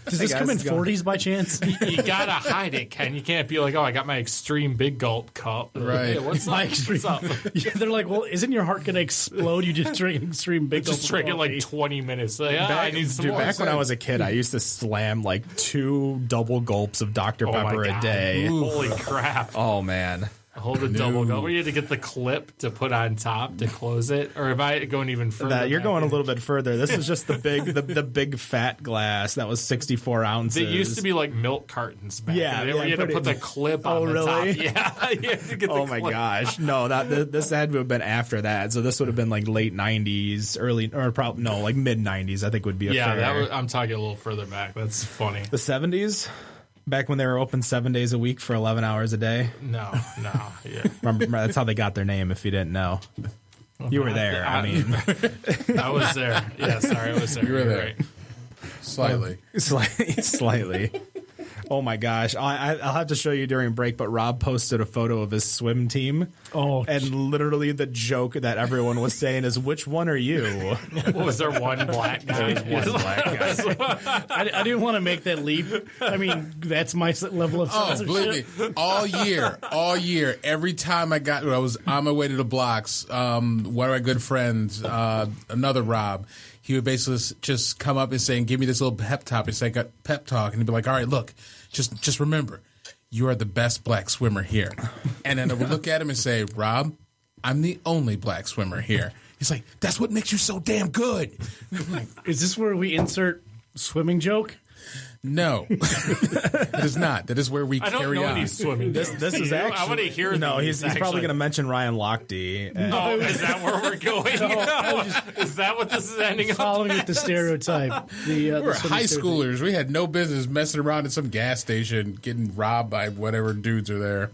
Does this come in 40s by chance? You gotta hide it, Ken. You can't be like, oh, I got my extreme big gulp cup. Right. Hey, what's My up? extreme. What's up? Yeah, they're like, well, isn't your heart going to explode? You just drink an extreme big Just gulp of drink it like coffee. 20 minutes. Like, I need some more. Back when I was a kid, I used to slam like 2 double gulps of Dr. Oh my Pepper a God. day. Holy crap. Oh man. Hold a double gulp. Where you had to get the clip to put on top to close it? Or am I going even further? You're back going a in? little bit further. This was just the big fat glass that was 64 ounces. It used to be like milk cartons back Yeah, in the day where yeah, you had to put put it- the clip Oh, on the really? top. Yeah, you had to get the Oh my clip. gosh! No, this had to have been after that. So this would have been like late '90s, like mid '90s. I think would be a Yeah, fair. I'm talking a little further back. That's funny. The '70s, back when they were open 7 days a week for 11 hours a day. No, yeah. Remember, that's how they got their name. If you didn't know, you were there. I mean, I was there. Yeah, sorry, I was there. You were You're there. right. Slightly. slightly. Oh my gosh, I'll have to show you during break. But Rob posted a photo of his swim team. Oh, and literally the joke that everyone was saying is, "Which one are you?" Was there one black guy? One black guy. I didn't want to make that leap. I mean, that's my level of censorship. Believe me, all year, every time I was on my way to the blocks, one of my good friends, another Rob, he would basically just come up and say, give me this little pep talk. It's like a pep talk, and he'd be like, all right, look, just remember, you are the best black swimmer here. And then I would look at him and say, Rob, I'm the only black swimmer here. He's like, that's what makes you so damn good. Is this where we insert swimming joke? No, it is not. That is where we I don't carry know on. any swimming. This is actually. I want to hear. No, he's probably actually. going to mention Ryan Lochte. Oh, is that where we're going? Is that what this is ending up? Following with the stereotype. We were the high stereotype. schoolers. We had no business messing around at some gas station getting robbed by whatever dudes are there.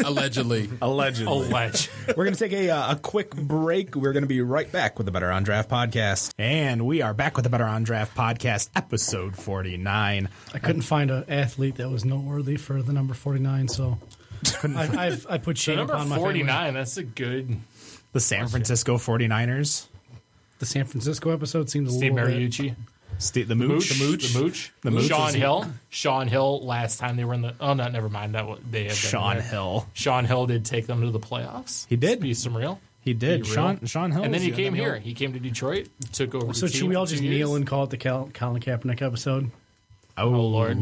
Allegedly. Alleged. We're going to take a quick break. We're going to be right back with the Better on Draft podcast. And we are back with the Better on Draft podcast, episode 49. I couldn't find an athlete that was noteworthy for the number 49, so I put So shame number upon my 49. family. That's a good. The San Francisco 49ers. The San Francisco episode seemed a Steve little bit. Mariucci. The Mooch. The Mooch. Sean Hill. Sean Hill. Last time they were in the. Oh no, never mind. They have Sean been there. Hill. Sean Hill did take them to the playoffs. He did. Be some real. He did. Be real. Sean Hill. And then he was- came here. He came to Detroit. Took over. So the team should we all for just 2 years. kneel and call it the Colin Kaepernick episode? Oh, Lord.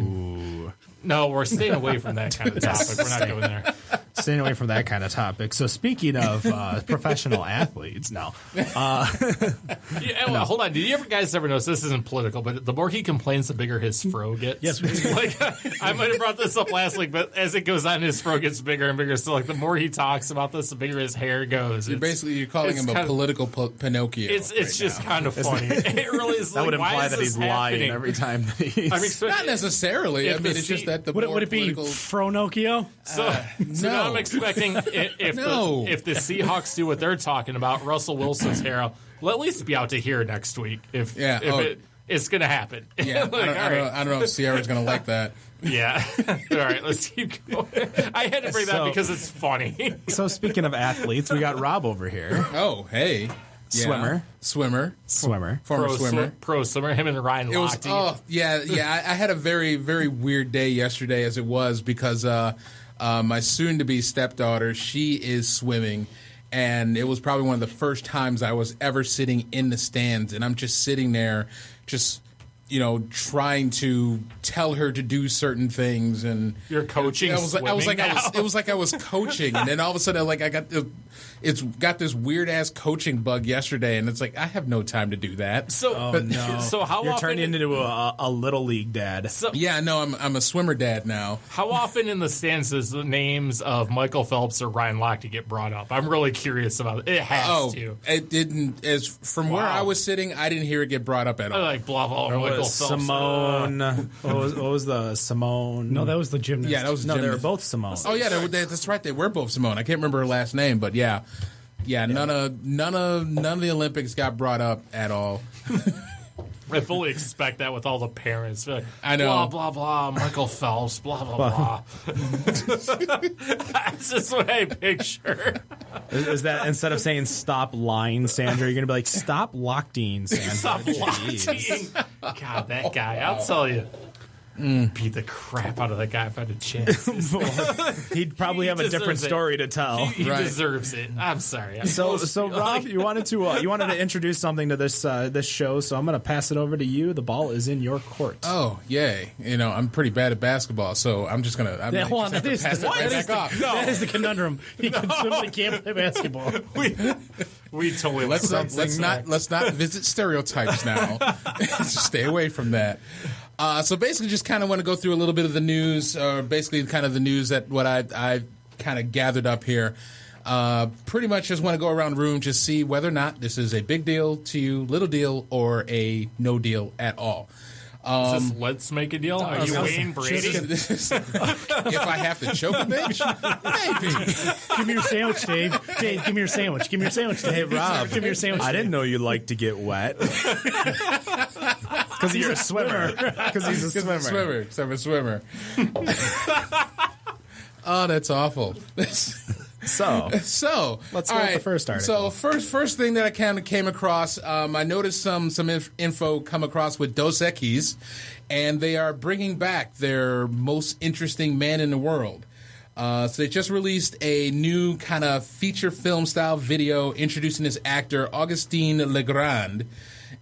No, we're staying away from that kind of topic. We're not going there. Staying away from that kind of topic. So speaking of professional athletes, no. Yeah, well, hold on. Did you guys ever notice, this isn't political, but the more he complains, the bigger his fro gets? Yes, we do. Like, I might have brought this up last week, but as it goes on, his fro gets bigger and bigger. So, like, the more he talks about this, the bigger his hair goes. You're calling it's him a kind of- political Pinocchio. It's right just now. kind of funny. It really is. That would like, why imply is that this he's lying happening? every time that he's... I'm expecting, Not necessarily. If I mean, the it's just seat- that the Would more it be political... Fronocchio? So no. now I'm expecting if No. the Seahawks do what they're talking about, Russell Wilson's hair will at least be out to here next week. If it's going to happen. Yeah, Like, I don't know if Sierra's going to like that. Yeah. All right, let's keep going. I had to bring that So- because it's funny. So speaking of athletes, we got Rob over here. Oh, hey. Yeah. Swimmer. Former Pro swimmer. Pro swimmer. Him and Ryan It was Lochte. I had a very, very weird day yesterday as it was because my soon-to-be stepdaughter, she is swimming, and it was probably one of the first times I was ever sitting in the stands, and I'm just sitting there just trying to tell her to do certain things, and You're coaching it was like I was coaching, and then all of a sudden it's got this weird ass coaching bug yesterday, and it's like I have no time to do that. So, so how You're often turning into a little league dad. So, Yeah, no, I'm a swimmer dad now. how often in the stands does the names of Michael Phelps or Ryan Lochte get brought up? I'm really curious about it. It has to. It didn't. As from where I was sitting, I didn't hear it get brought up at all. Like blah blah. Michael Phelps. Simone. What was the Simone? No, that was the gymnast. Yeah, that was No, they were gymnast. both Simone. Oh yeah, that's right. They were both Simone. I can't remember her last name, but yeah. None of the Olympics got brought up at all. I fully expect that with all the parents. Like, I know. Blah, blah, blah. Michael Phelps, blah, blah, blah. That's just what I picture. Is that instead of saying stop lying, Sandra, you're going to be like, stop Lochte, Sandra. Stop Jeez. lying. God, that guy, I'll tell you. Beat the crap out of that guy if I had a chance. He'd probably He have a different deserves it. story to tell. He Right. deserves it. I'm sorry. So Rob, you wanted to introduce something to this show, so I'm going to pass it over to you. The ball is in your court. Oh yay! I'm pretty bad at basketball, so I'm just gonna. Hold on, have to pass it right back off. That is the conundrum. He can swim, but he can't play basketball. we totally Let's not visit stereotypes now. Just stay away from that. So basically, just kind of want to go through a little bit of the news, or basically kind of the news that what I've kind of gathered up here. Pretty much just want to go around the room, just see whether or not this is a big deal to you, little deal, or a no deal at all. Is this let's make a deal? Are you Wayne Brady? If I have to choke a bitch, maybe. Give me your sandwich, Dave. Dave, give me your sandwich. Give me your sandwich, Dave. Hey, Rob, give me your sandwich. I didn't know you like to get wet. Because you're a swimmer. Because he's a swimmer. Because I'm a swimmer. Oh, that's awful. So let's go with the first article. So first thing that I kind of came across, I noticed some info come across with Dos Equis, and they are bringing back their most interesting man in the world. So they just released a new kind of feature film style video introducing this actor Augustin Legrand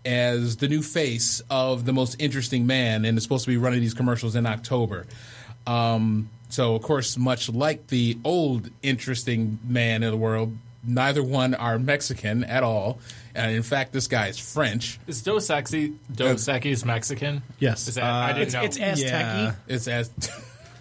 as the new face of the most interesting man, and it's supposed to be running these commercials in October. So, of course, much like the old interesting man in the world, neither one are Mexican at all. And in fact, this guy is French. Is Dos Equis Mexican? Yes. Is that, I didn't know. It's Aztec-y. Yeah. It's as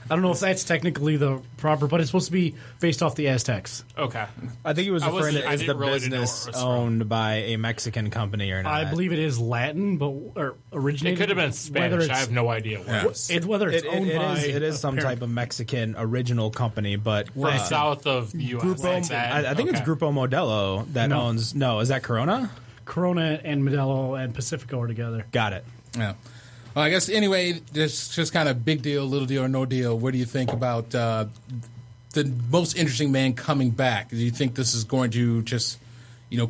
I don't know if that's technically the proper, but it's supposed to be based off the Aztecs. Okay. I think he was referring to as the really didn't know where it business was from. owned by a Mexican company or not. I believe it is Latin, but or originated. It could have been Spanish. I have no idea what it was. Whether it's owned by it is some parent. type of Mexican original company, but From south of the U.S. Grupo, like that. I think it's Okay. Grupo Modelo that No. owns. No, is that Corona? Corona and Modelo and Pacifico are together. Got it. yeah. Well, I guess anyway, this just kind of big deal, little deal, or no deal. What do you think about the most interesting man coming back? Do you think this is going to just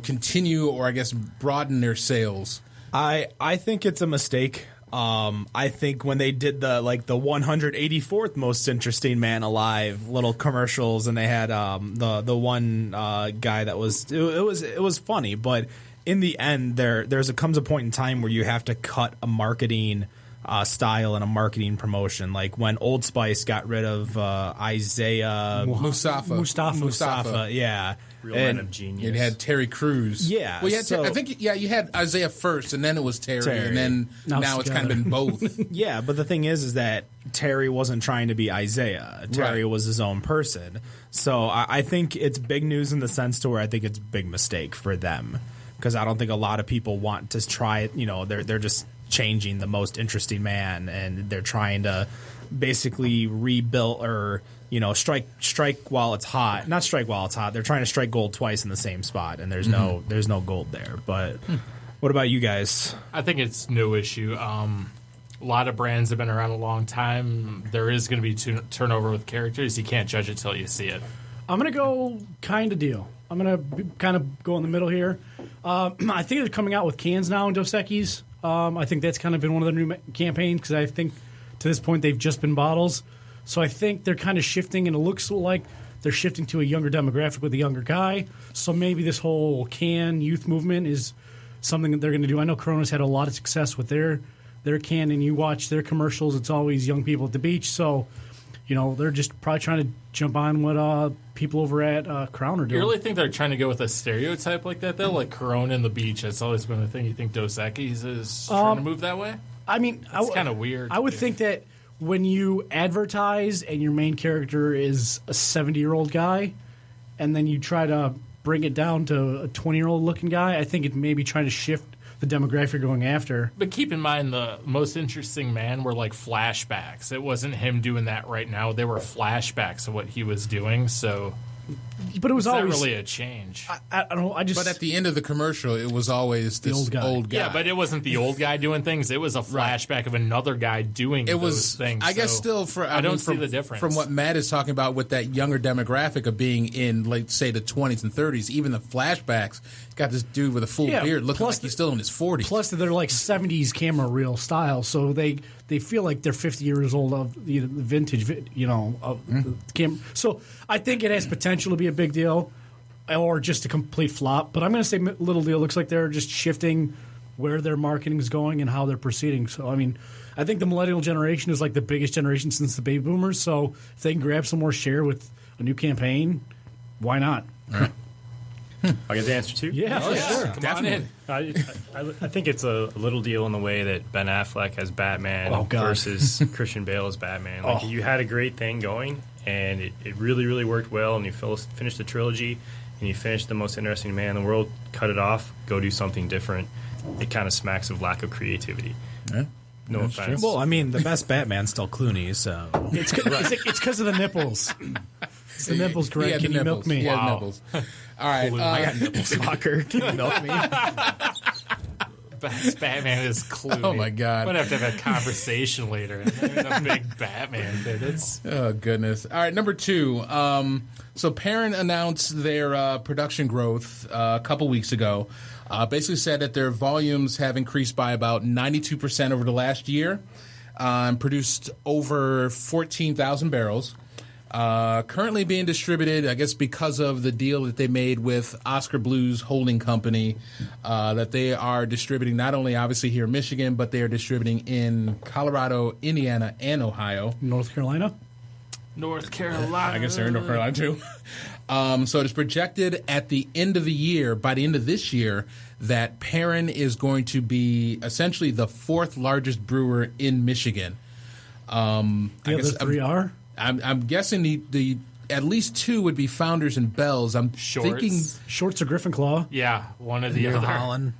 continue, or I guess broaden their sales? I think it's a mistake. I think when they did the 184th most interesting man alive little commercials, and they had the one guy that was it was funny, but in the end comes a point in time where you have to cut a marketing style and a marketing promotion, like when Old Spice got rid of Isaiah Mustafa. yeah. Real man of genius. You had Terry Crews. Yeah, Well, so- I think you had Isaiah first, and then it was Terry. And then Now now it's it's kind of been both. Yeah, but the thing is that Terry wasn't trying to be Isaiah. Terry Right. was his own person. So I think it's big news in the sense to where I think it's a big mistake for them, because I don't think a lot of people want to try it. They're just changing the most interesting man, and they're trying to basically rebuild or strike while it's hot. Not strike while it's hot. They're trying to strike gold twice in the same spot, and there's no gold there. But what about you guys? I think it's no issue. A lot of brands have been around a long time. There is going to be turnover with characters. You can't judge it till you see it. I'm going to go kind of deal. I'm going to kind of go in the middle here. I think they're coming out with cans now in Dos Equis. I think that's kind of been one of their new campaigns, because I think to this point they've just been bottles. So I think they're kind of shifting, and it looks like they're shifting to a younger demographic with a younger guy. So maybe this whole can youth movement is something that they're going to do. I know Corona's had a lot of success with their can, and you watch their commercials, it's always young people at the beach. So, they're just probably trying to jump on what people over at Crown are doing. You really think they're trying to go with a stereotype like that, though? Like Corona and the beach, that's always been a thing. You think Dos Equis is trying to move that way? I mean, It's kind of weird. I would think that when you advertise and your main character is a 70-year-old guy, and then you try to bring it down to a 20-year-old looking guy, I think it may be trying to shift the demographic you're going after. But keep in mind, the most interesting man were like flashbacks. It wasn't him doing that right now. They were flashbacks of what he was doing. So But it was it's not always really a change. I don't know. I just But at the end of the commercial, it was always this old guy. Yeah, but it wasn't the old guy doing things. It was a flashback of another guy doing it was those things. I guess So still I don't see the difference. from what Matt is talking about with that younger demographic of being in, like, say, the 20s and 30s. Even the flashbacks got this dude with a full Yeah, beard looking plus like he's still in his 40s. plus they're like 70s camera reel style, so they feel like they're 50 years old of the vintage, of the camera. So I think it has potential to be a big deal, or just a complete flop. But I'm going to say little deal. Looks like they're just shifting where their marketing is going and how they're proceeding. So I mean, I think the millennial generation is like the biggest generation since the baby boomers. So if they can grab some more share with a new campaign, why not? I'll get the answer too. Yeah, for sure. Come on in. I think it's a little deal in the way that Ben Affleck as Batman Oh, God. versus Christian Bale as Batman. Like, you had a great thing going, and it really, really worked well, and you finished the trilogy, and you finished the most interesting man in the world, cut it off, go do something different. It kind of smacks of lack of creativity. Yeah. No offense. Well, I mean, the best Batman's still Clooney, so It's because of the nipples. It's the nipples, He Greg. had Can the you nipples. milk me? He had Wow. nipples. All right. I got nipples, fucker. Can you milk me? best Batman is Clooney. Oh, my God. We're going to have a conversation later. I'm a big Batman fan. Oh, goodness. All right, number 2. So Perrin announced their production growth a couple weeks ago. Basically said that their volumes have increased by about 92% over the last year. Produced over 14,000 barrels. Currently being distributed, I guess because of the deal that they made with Oscar Blues Holding Company, that they are distributing not only obviously here in Michigan, but they are distributing in Colorado, Indiana, and Ohio. North Carolina? North Carolina. I guess they're in North Carolina too. So it is projected at the end of the year, by the end of this year, that Perrin is going to be essentially the 4th largest brewer in Michigan. The other 3 are? I'm guessing the at least 2 would be Founders and Bells. I'm thinking Shorts or Griffin Claw. Yeah, one of the New other. Holland.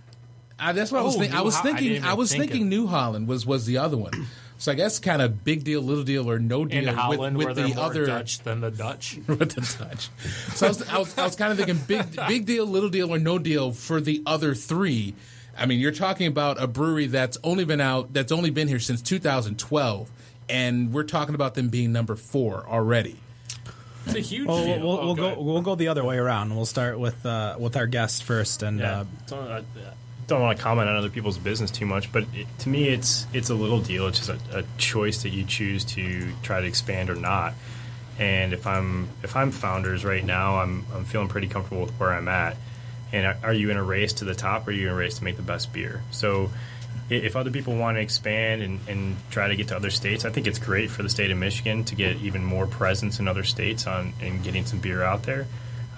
That's what I was thinking. I was thinking New Holland was the other one. So I guess kind of big deal, little deal, or no deal In Holland, with where they're the more other Dutch than the Dutch. with the Dutch. So I was kind of thinking big deal, little deal, or no deal for the other 3. I mean, you're talking about a brewery that's only been here since 2012, and we're talking about them being number 4 already. It's a huge Well, deal. we'll go the other way around. We'll start with our guest first, and Don't want to comment on other people's business too much, but to me, it's a little deal. It's just a choice that you choose to try to expand or not. And if I'm Founders right now, I'm feeling pretty comfortable with where I'm at. And are you in a race to the top, or are you in a race to make the best beer? So if other people want to expand and try to get to other states, I think it's great for the state of Michigan to get even more presence in other states and getting some beer out there.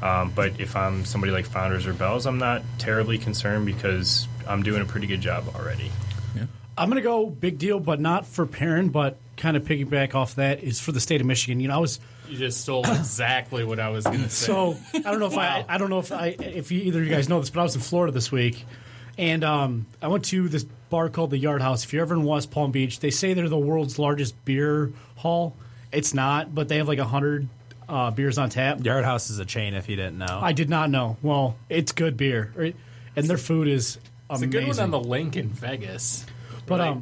But if I'm somebody like Founders or Bells, I'm not terribly concerned because I'm doing a pretty good job already. Yeah. I'm going to go big deal, but not for Perrin, but kind of piggyback off that is for the state of Michigan. You just stole exactly what I was going to say. So I don't know if either of you guys know this, but I was in Florida this week, and I went to this bar called the Yard House. If you're ever in West Palm Beach, they say they're the world's largest beer hall. It's not, but they have like 100 beers on tap. Yard House is a chain, if you didn't know. I did not know. Well, it's good beer, right? And their food is it's amazing. a good one on the link in Vegas. But right?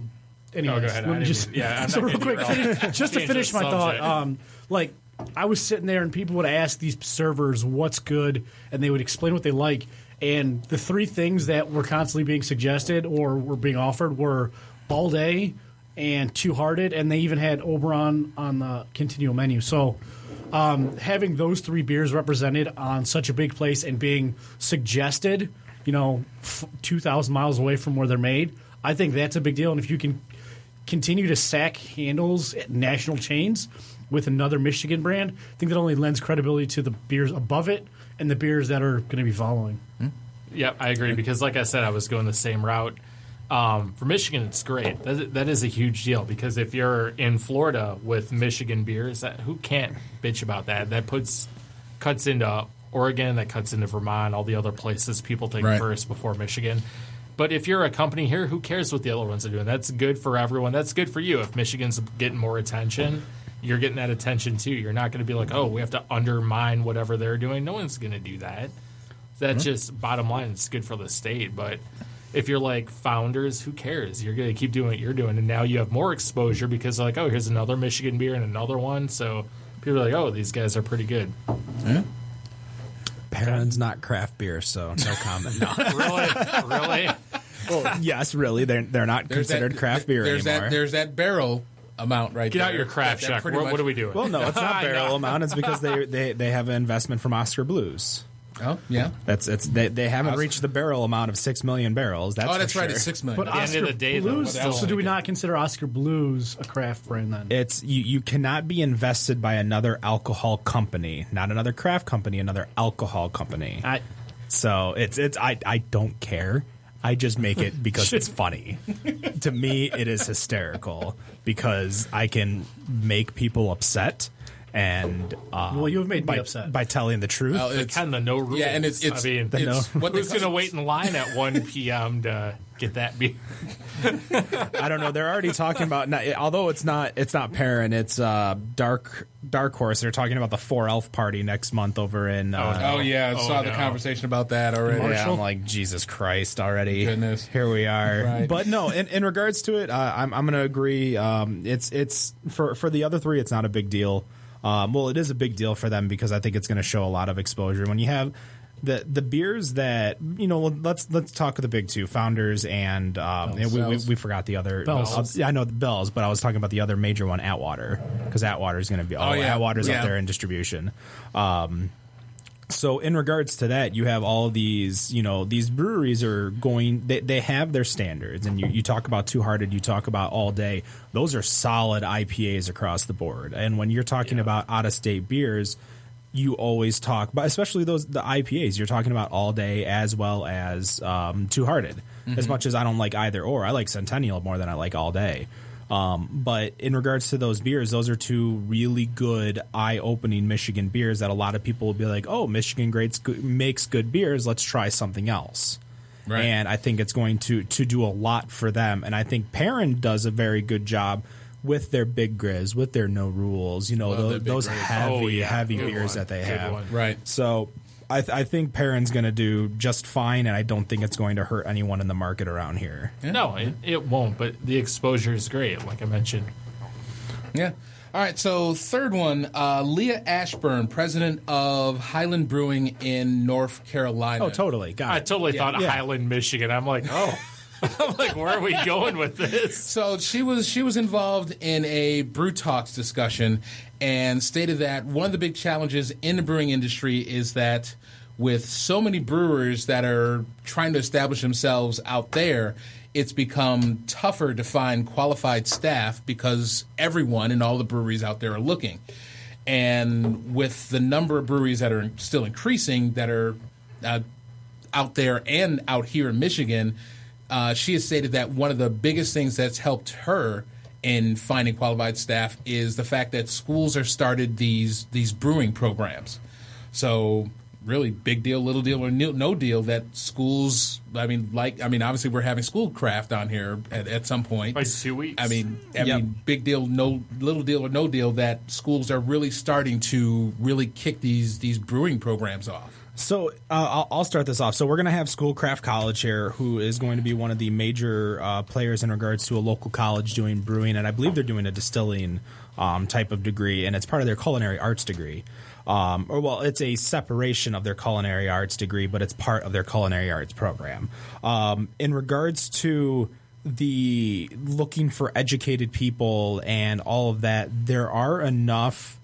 anyways, go ahead. let me just I'm so not real gonna quick, derail. just to Change finish the my subject. thought. Like I was sitting there and people would ask these servers what's good, and they would explain what they like. And the 3 things that were constantly being suggested or were being offered were Balday and Two Hearted, and they even had Oberon on the continual menu. So having those 3 beers represented on such a big place and being suggested, 2,000 miles away from where they're made, I think that's a big deal. And if you can continue to sack handles at national chains with another Michigan brand, I think that only lends credibility to the beers above it and the beers that are going to be following. Yep, I agree, because like I said, I was going the same route. For Michigan, it's great. That is a huge deal, because if you're in Florida with Michigan beers, who can't bitch about that? That cuts into Oregon, that cuts into Vermont, all the other places people think first before Michigan. But if you're a company here, who cares what the other ones are doing? That's good for everyone. That's good for you. If Michigan's getting more attention, you're getting that attention too. You're not going to be like, oh, we have to undermine whatever they're doing. No one's going to do that. That's just bottom line. It's good for the state. But if you're like Founders, who cares? You're going to keep doing what you're doing. And now you have more exposure because like, oh, here's another Michigan beer and another one. So people are like, oh, these guys are pretty good. Yeah. Perrin's not craft beer, so no comment. No. Really? Well, yes, really. They're not considered craft beer anymore. There's that barrel amount right Get there. out your craft check. pretty What are we doing? Well, no, it's not barrel amount. It's because they have an investment from Oscar Blues. Oh, yeah. They haven't reached the barrel amount of 6 million barrels. That's right. sure. It's 6 million. But At the Oscar end of the day, though, Blues, what else? so do we not consider Oscar Blues a craft brand then? It's you cannot be invested by another alcohol company, not another craft company, another alcohol company. So I don't care. I just make it because it's funny. To me, it is hysterical because I can make people upset And well, you have made me upset by telling the truth. It's kind of no rules. Yeah, and it's I mean, who's going to wait in line at 1 p.m. to get that beer? I don't know. They're already talking about, although it's not Perrin, it's Dark Horse. They're talking about the 4 Elf party next month over in. I saw the conversation about that already. Yeah, I'm like, Jesus Christ already. Goodness. Here we are. Right. But no, in regards to it, I'm going to agree. It's for the other 3, it's not a big deal. Well, it is a big deal for them because I think it's going to show a lot of exposure when you have the beers that let's talk the big 2, Founders and we forgot the other Bells. I know the Bells, but I was talking about the other major one, Atwater, because Atwater is going to be Atwater's up there in distribution. So in regards to that, you have all these, these breweries are they have their standards, and you talk about Two Hearted, you talk about All Day. Those are solid IPAs across the board. And when you're talking about out-of-state beers, you always talk about, especially the IPAs, you're talking about All Day as well as Two Hearted. Mm-hmm. As much as I don't like either or, I like Centennial more than I like All Day. But in regards to those beers, those are 2 really good, eye-opening Michigan beers that a lot of people will be like, oh, Michigan makes good beers, let's try something else. Right. And I think it's going to do a lot for them. And I think Perrin does a very good job with their Big Grizz, with their No Rules, those heavy beers that they have. Right. So I think Perrin's going to do just fine, and I don't think it's going to hurt anyone in the market around here. Yeah. No, it won't, but the exposure is great, like I mentioned. Yeah. All right, so third one, Leah Ashburn, president of Highland Brewing in North Carolina. Oh, totally. I totally thought Highland, Michigan. I'm like, I'm like, where are we going with this? So she was involved in a Brew Talks discussion and stated that one of the big challenges in the brewing industry is that with so many brewers that are trying to establish themselves out there, it's become tougher to find qualified staff because everyone in all the breweries out there are looking. And with the number of breweries that are still increasing that are out there and out here in Michigan, she has stated that one of the biggest things that's helped her in finding qualified staff is the fact that schools are started these brewing programs. So really big deal, little deal, or no deal that schools, obviously we're having Schoolcraft on here at some point. By 2 weeks. I mean, big deal, no little deal or no deal that schools are really starting to really kick these brewing programs off. So I'll start this off. So we're going to have Schoolcraft College here, who is going to be one of the major players in regards to a local college doing brewing, and I believe they're doing a distilling type of degree, and it's part of their culinary arts degree. It's a separation of their culinary arts degree, but it's part of their culinary arts program. In regards to the looking for educated people and all of that, there are enough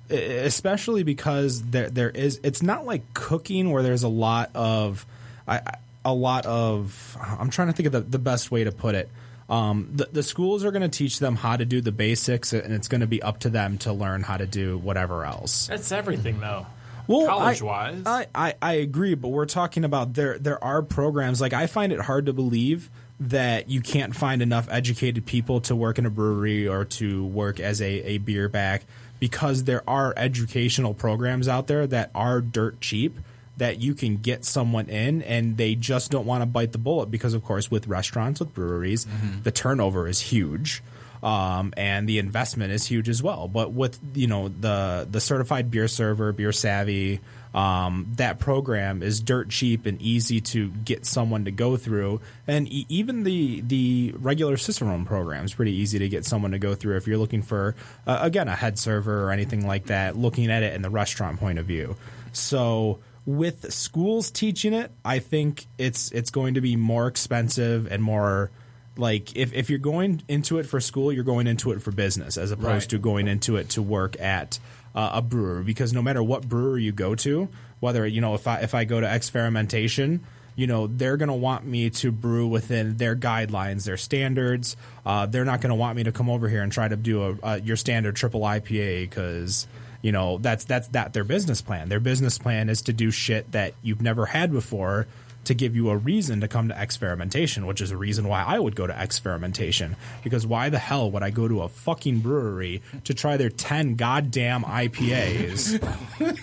especially because there is, it's not like cooking where there's a lot of I'm trying to think of the best way to put it. The schools are going to teach them how to do the basics, and it's going to be up to them to learn how to do whatever else. That's everything, though. Well, college-wise, I agree, but we're talking about there are programs. Like, I find it hard to believe that you can't find enough educated people to work in a brewery or to work as a beer back, because there are educational programs out there that are dirt cheap that you can get someone in, and they just don't want to bite the bullet because, of course, with restaurants, with breweries, the turnover is huge. And the investment is huge as well. But with, the certified beer server, Beer Savvy, that program is dirt cheap and easy to get someone to go through. And even the regular Cicerone program is pretty easy to get someone to go through if you're looking for, again, a head server or anything like that, looking at it in the restaurant point of view. So with schools teaching it, I think it's going to be more expensive and more... Like, if you're going into it for school, you're going into it for business as opposed to going into it to work at a brewery. Because no matter what brewery you go to, whether, if I go to Experimentation, they're going to want me to brew within their guidelines, their standards. They're not going to want me to come over here and try to do your standard triple IPA because... that's their business plan. Their business plan is to do shit that you've never had before to give you a reason to come to Experimentation, which is a reason why I would go to Experimentation. Because why the hell would I go to a fucking brewery to try their 10 goddamn IPAs?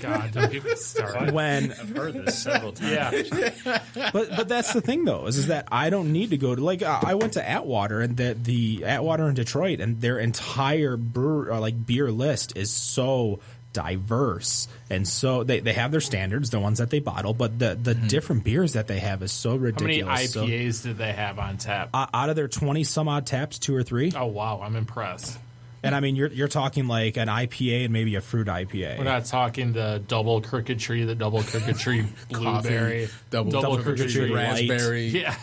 God, don't get me started. When I've heard this several times. Yeah. but that's the thing though, is that I don't need to go to, like, I went to Atwater, and the Atwater in Detroit, and their entire beer list is so diverse, and so they have their standards, the ones that they bottle, but the different beers that they have is so ridiculous. How many IPAs did they have on tap? Out of their 20 some odd taps, 2 or 3. Oh wow, I'm impressed. And I mean, you're talking like an IPA and maybe a fruit IPA. We're not talking the double crooked tree, blueberry, double crooked tree raspberry. Yeah.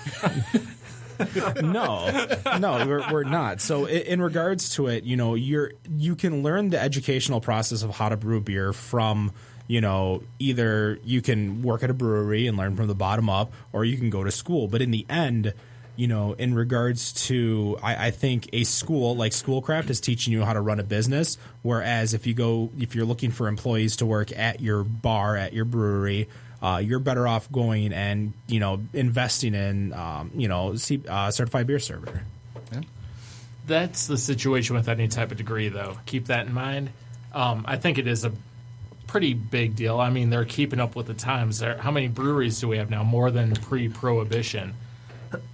No, we're not. So in regards to it, you can learn the educational process of how to brew beer from, either you can work at a brewery and learn from the bottom up, or you can go to school. But in the end, in regards to, I think a school like Schoolcraft is teaching you how to run a business. Whereas if you're looking for employees to work at your bar, at your brewery, you're better off going and, investing in, certified beer server. Yeah. That's the situation with any type of degree, though. Keep that in mind. I think it is a pretty big deal. I mean, they're keeping up with the times. How many breweries do we have now? More than pre-prohibition.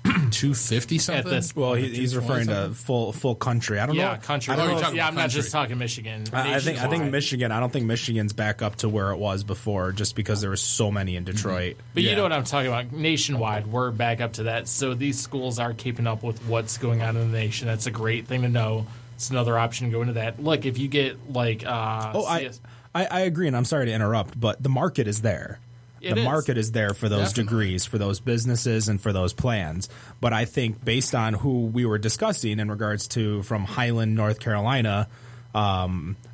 250 something. At this Well, he's referring to full country. I don't know. Yeah, country. I know you're talking I'm about not just country. talking Michigan. I think Nationwide. Michigan. I don't think Michigan's back up to where it was before, just because there were so many in Detroit. But Yeah. you know what I'm talking about. Nationwide, we're back up to that. So these schools are keeping up with what's going on in the nation. That's a great thing to know. It's another option to go into that. Look, if you get like, I agree, and I'm sorry to interrupt, but the market is there. The market is there for those Definitely. degrees, for those businesses, and for those plans. But I think based on who we were discussing in regards to from Highland, North Carolina,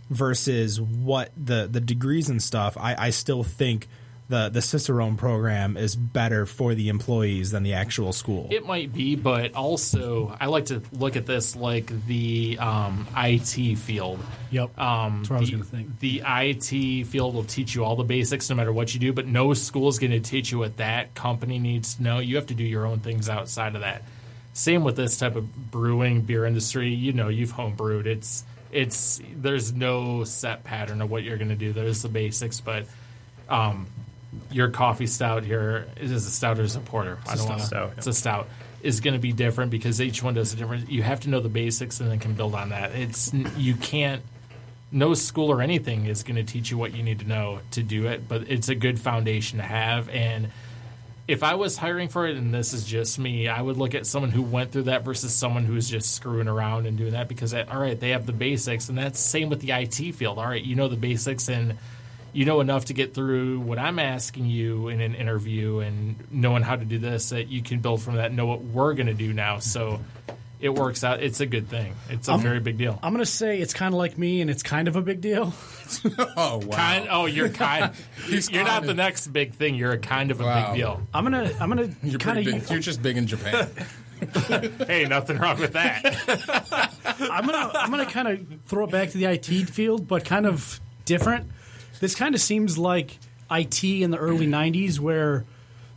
versus what the degrees and stuff, I still think the Cicerone program is better for the employees than the actual school. It might be, but also I like to look at this like the IT field. Yep. That's what I was going to think. The IT field will teach you all the basics no matter what you do, but no school is going to teach you what that company needs to know. You have to do your own things outside of that. Same with this type of brewing, beer industry. You've home brewed. It's there's no set pattern of what you're going to do. There's the basics, but your coffee stout here is a stout or is a porter. Stout. It's a stout. Is going to be different because each one does a different. You have to know the basics and then can build on that. You can't. No school or anything is going to teach you what you need to know to do it, but it's a good foundation to have. And if I was hiring for it, and this is just me, I would look at someone who went through that versus someone who's just screwing around and doing that because, all right, they have the basics, and that's same with the IT field. All right, you know the basics and you know enough to get through what I'm asking you in an interview and knowing how to do this that you can build from that and know what we're going to do now. So it works out. It's a good thing. It's a very big deal. I'm going to say it's kind of like me, and it's kind of a big deal. Oh wow! You're kind. You're not the next big thing. You're a kind of a Wow. big deal. I'm gonna You're kind pretty of big. You're just big in Japan. Hey, nothing wrong with that. I'm gonna kind of throw it back to the IT field, but kind of different. This kind of seems like IT in the early '90s, where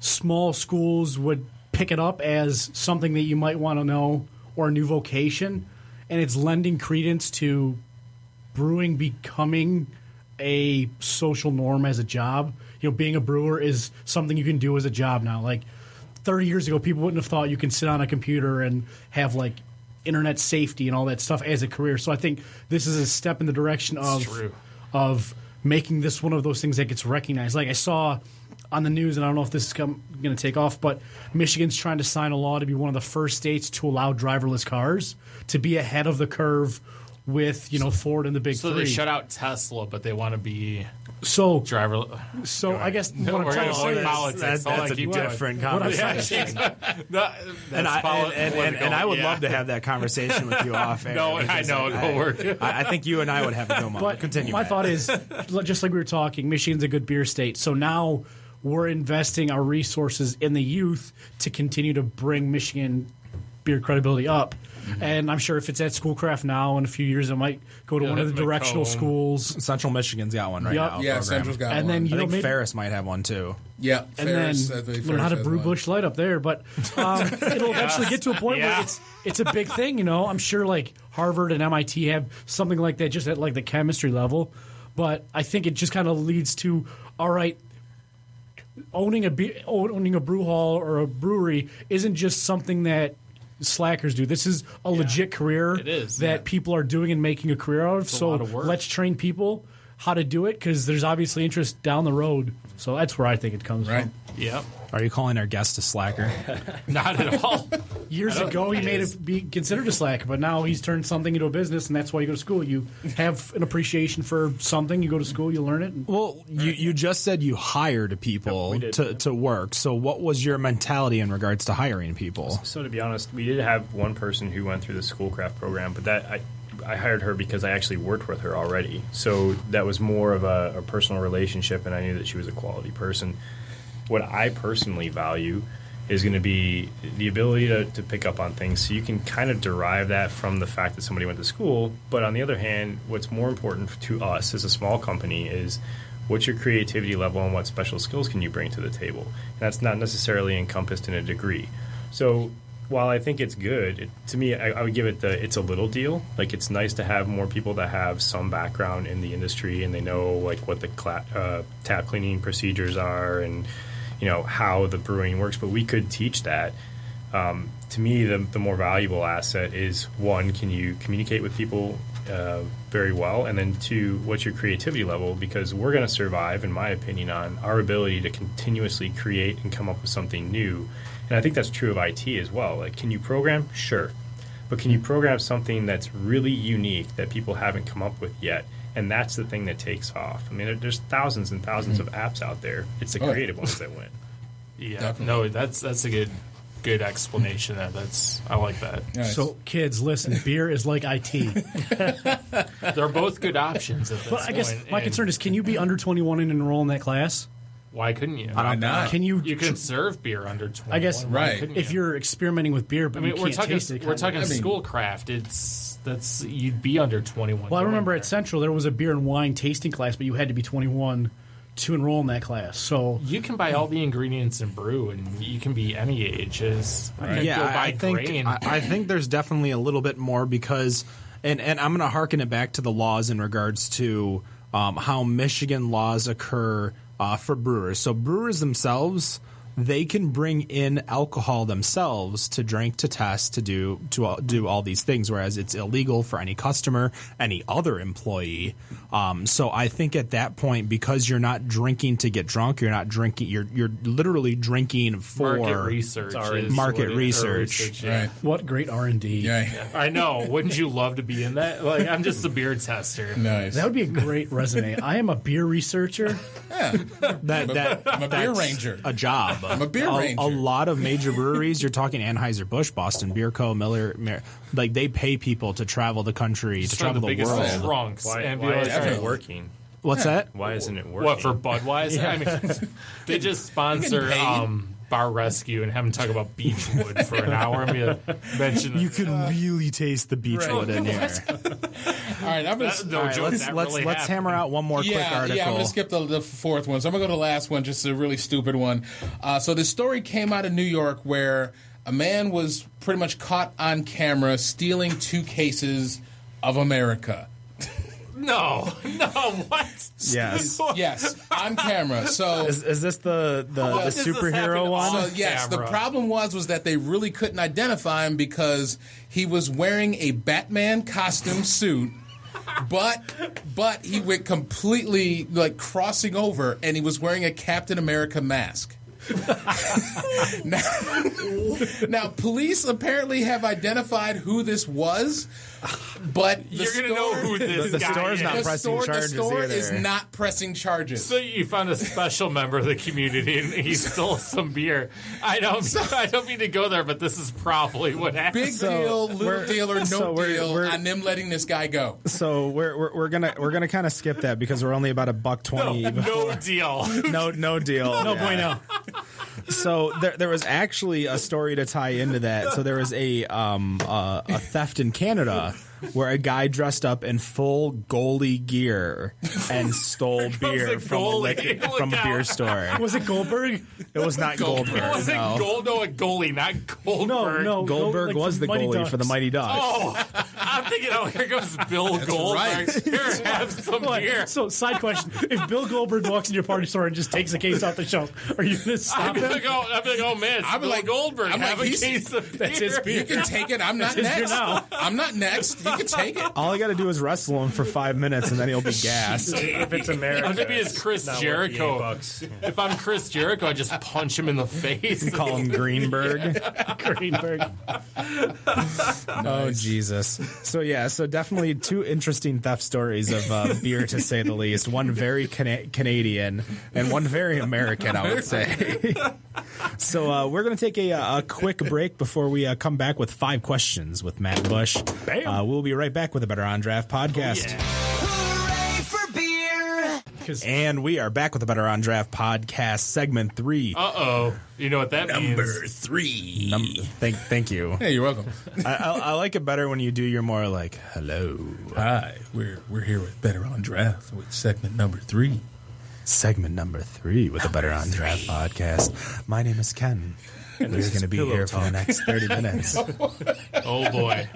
small schools would pick it up as something that you might want to know or a new vocation, and it's lending credence to brewing becoming a social norm as a job. Being a brewer is something you can do as a job now. Like 30 years ago, people wouldn't have thought you can sit on a computer and have like internet safety and all that stuff as a career. So I think this is a step in the direction of making this one of those things that gets recognized. Like I saw on the news, and I don't know if this is going to take off, but Michigan's trying to sign a law to be one of the first states to allow driverless cars, to be ahead of the curve with Ford and the big So three. they shut out Tesla, but they want to be So driver. I guess No, what I'm we're trying gonna to say avoid is politics. That's a different conversation. And I would love to have that conversation with you off air. No, I know it'll work. I think you and I would have a good moment. But Continue. my Matt. thought is, just like we were talking, Michigan's a good beer state. So now we're investing our resources in the youth to continue to bring Michigan beer credibility up. And I'm sure if it's at Schoolcraft now, in a few years, it might go to one of the directional schools. Central Michigan's got one right now. Yeah, program. Central's got And one. then, I you know, think maybe, Ferris might have one too. Yeah, and Ferris, then I think learn how to Ferris brew has one. Busch Light up there. But it'll eventually get to a point where it's a big thing. You know, I'm sure like Harvard and MIT have something like that just at like the chemistry level. But I think it just kind of leads to, all right, owning a brew hall or a brewery isn't just something that slackers do. This is a legit career that people are doing and making a career out of. So let's train people how to do it, because there's obviously interest down the road. So that's where I think it comes from. Yep. Are you calling our guest a slacker? Not at all. Years ago, he made it be considered a slacker, but now he's turned something into a business, and that's why you go to school. You have an appreciation for something. You go to school, you learn it. Well, you just said you hired people to work. So what was your mentality in regards to hiring people? So to be honest, we did have one person who went through the Schoolcraft program, but that I hired her because I actually worked with her already. So that was more of a personal relationship, and I knew that she was a quality person. What I personally value is going to be the ability to pick up on things. So you can kind of derive that from the fact that somebody went to school. But on the other hand, what's more important to us as a small company is what's your creativity level and what special skills can you bring to the table. And that's not necessarily encompassed in a degree. So while I think it's good, to me, I would give it it's a little deal. Like, it's nice to have more people that have some background in the industry and they know like what the tap cleaning procedures are and how the brewing works. But we could teach that. To me, the more valuable asset is, one, can you communicate with people very well, and then two, what's your creativity level? Because we're going to survive, in my opinion, on our ability to continuously create and come up with something new. And I think that's true of IT as well. Like, can you program? Sure. But can you program something that's really unique that people haven't come up with yet? And that's the thing that takes off. I mean, there's thousands and thousands of apps out there. It's the creative ones that win. Yeah, Definitely. no, that's a good explanation. I like that. Nice. So, kids, listen, beer is like IT. They're both good options at this But I guess point, my and concern is, can you be under 21 and enroll in that class? why couldn't you? Why not? Can you? You can serve beer under 21. I guess Right. if you're experimenting with beer, but I mean, you we're can't talking taste it. we're talking I mean- Schoolcraft. That's you'd be under 21. Well, I remember going at Central there was a beer and wine tasting class, but you had to be 21 to enroll in that class. So there. You can buy all the ingredients and brew, and you can be any age. I could go buy I think grain. I think there's definitely a little bit more because, and I'm going to harken it back to the laws in regards to how Michigan laws occur for brewers. So brewers themselves, they can bring in alcohol themselves to drink, to test, to do all these things, whereas it's illegal for any customer, any other employee. So I think at that point, because you're not drinking to get drunk, you're not drinking. You're literally drinking for market research. is market what it- research. yeah. Right. what great R&D. Yeah. I know. Wouldn't you love to be in that? Like, I'm just a beer tester. Nice. That would be a great resume. I am a beer researcher. I'm a beer ranger. A job. I'm a beer ranger. A lot of major breweries, you're talking Anheuser-Busch, Boston Beer Co., Miller, like they pay people to travel the country, to Some travel of the the biggest world. trunks. Why and be isn't like, it Definitely. working? What's that? Why isn't it working? what, for Budweiser? I mean, they just sponsor Bar Rescue and have them talk about Beechwood for an hour. I mean, mention You can really taste the beechwood in here. All right, I'm gonna. no All right, joke, let's that let's really let's happened. hammer out one more quick article. Yeah, I'm going to skip the fourth one. So I'm going to go to the last one, just a really stupid one. So this story came out of New York where a man was pretty much caught on camera stealing 2 cases of America. No, what? Yes. Yes, on camera. So Is this the does this happen superhero one? on So yes, the camera? problem was that they really couldn't identify him because he was wearing a Batman costume suit, but he went completely like crossing over, and he was wearing a Captain America mask. Now, police apparently have identified who this was, but the You're going to know who this The guy store's is. not pressing charges the store either. is not pressing charges. So you found a special member of the community and he stole some beer. I don't mean to go there, but this is probably what happened. Big deal, little deal, or no deal we're- on them letting this guy go. So we're gonna kind of skip that because we're only about $1.20. No deal. No deal. No bueno. So there was actually a story to tie into that. So there was a theft in Canada where a guy dressed up in full goalie gear and stole beer from a beer store. Was it Goldberg? It was not Goldberg. It wasn't no. a goalie, not Goldberg. No, Goldberg was the Mighty goalie Ducks. for the Mighty Ducks. Oh, I'm thinking, here goes Bill Goldberg. right. Here, have some beer. So, side question: if Bill Goldberg walks in your party store and just takes a case off the shelf, are you going to stop I'd be him? like, oh man, it's Bill Goldberg. I'm have like, a he's- case of beer. That's his beer. You can take it. I'm not his beer next. now. I'm not next. You can take it. All I got to do is wrestle him for 5 minutes and then he'll be gassed. If it's America, I'm gonna be as Chris not worth Jericho. the $8. If I'm Chris Jericho, I just punch him in the face. Call him Greenberg. Greenberg. Oh, Jesus. So definitely two interesting theft stories of beer, to say the least. One very Canadian and one very American, I would say. So we're going to take a quick break before we come back with 5 questions with Matt Bush. We'll be right back with a Better On Draft podcast. Hooray for beer! And we are back with the Better On Draft podcast, segment 3. Uh-oh. You know what that means? 3. Thank you. Hey, you're welcome. I like it better when you do your more like, hello. Hi, we're here with Better On Draft with segment number 3. Segment number 3 with the Better On Draft podcast. My name is Ken. And we're going to be here for the next 30 minutes Oh, boy.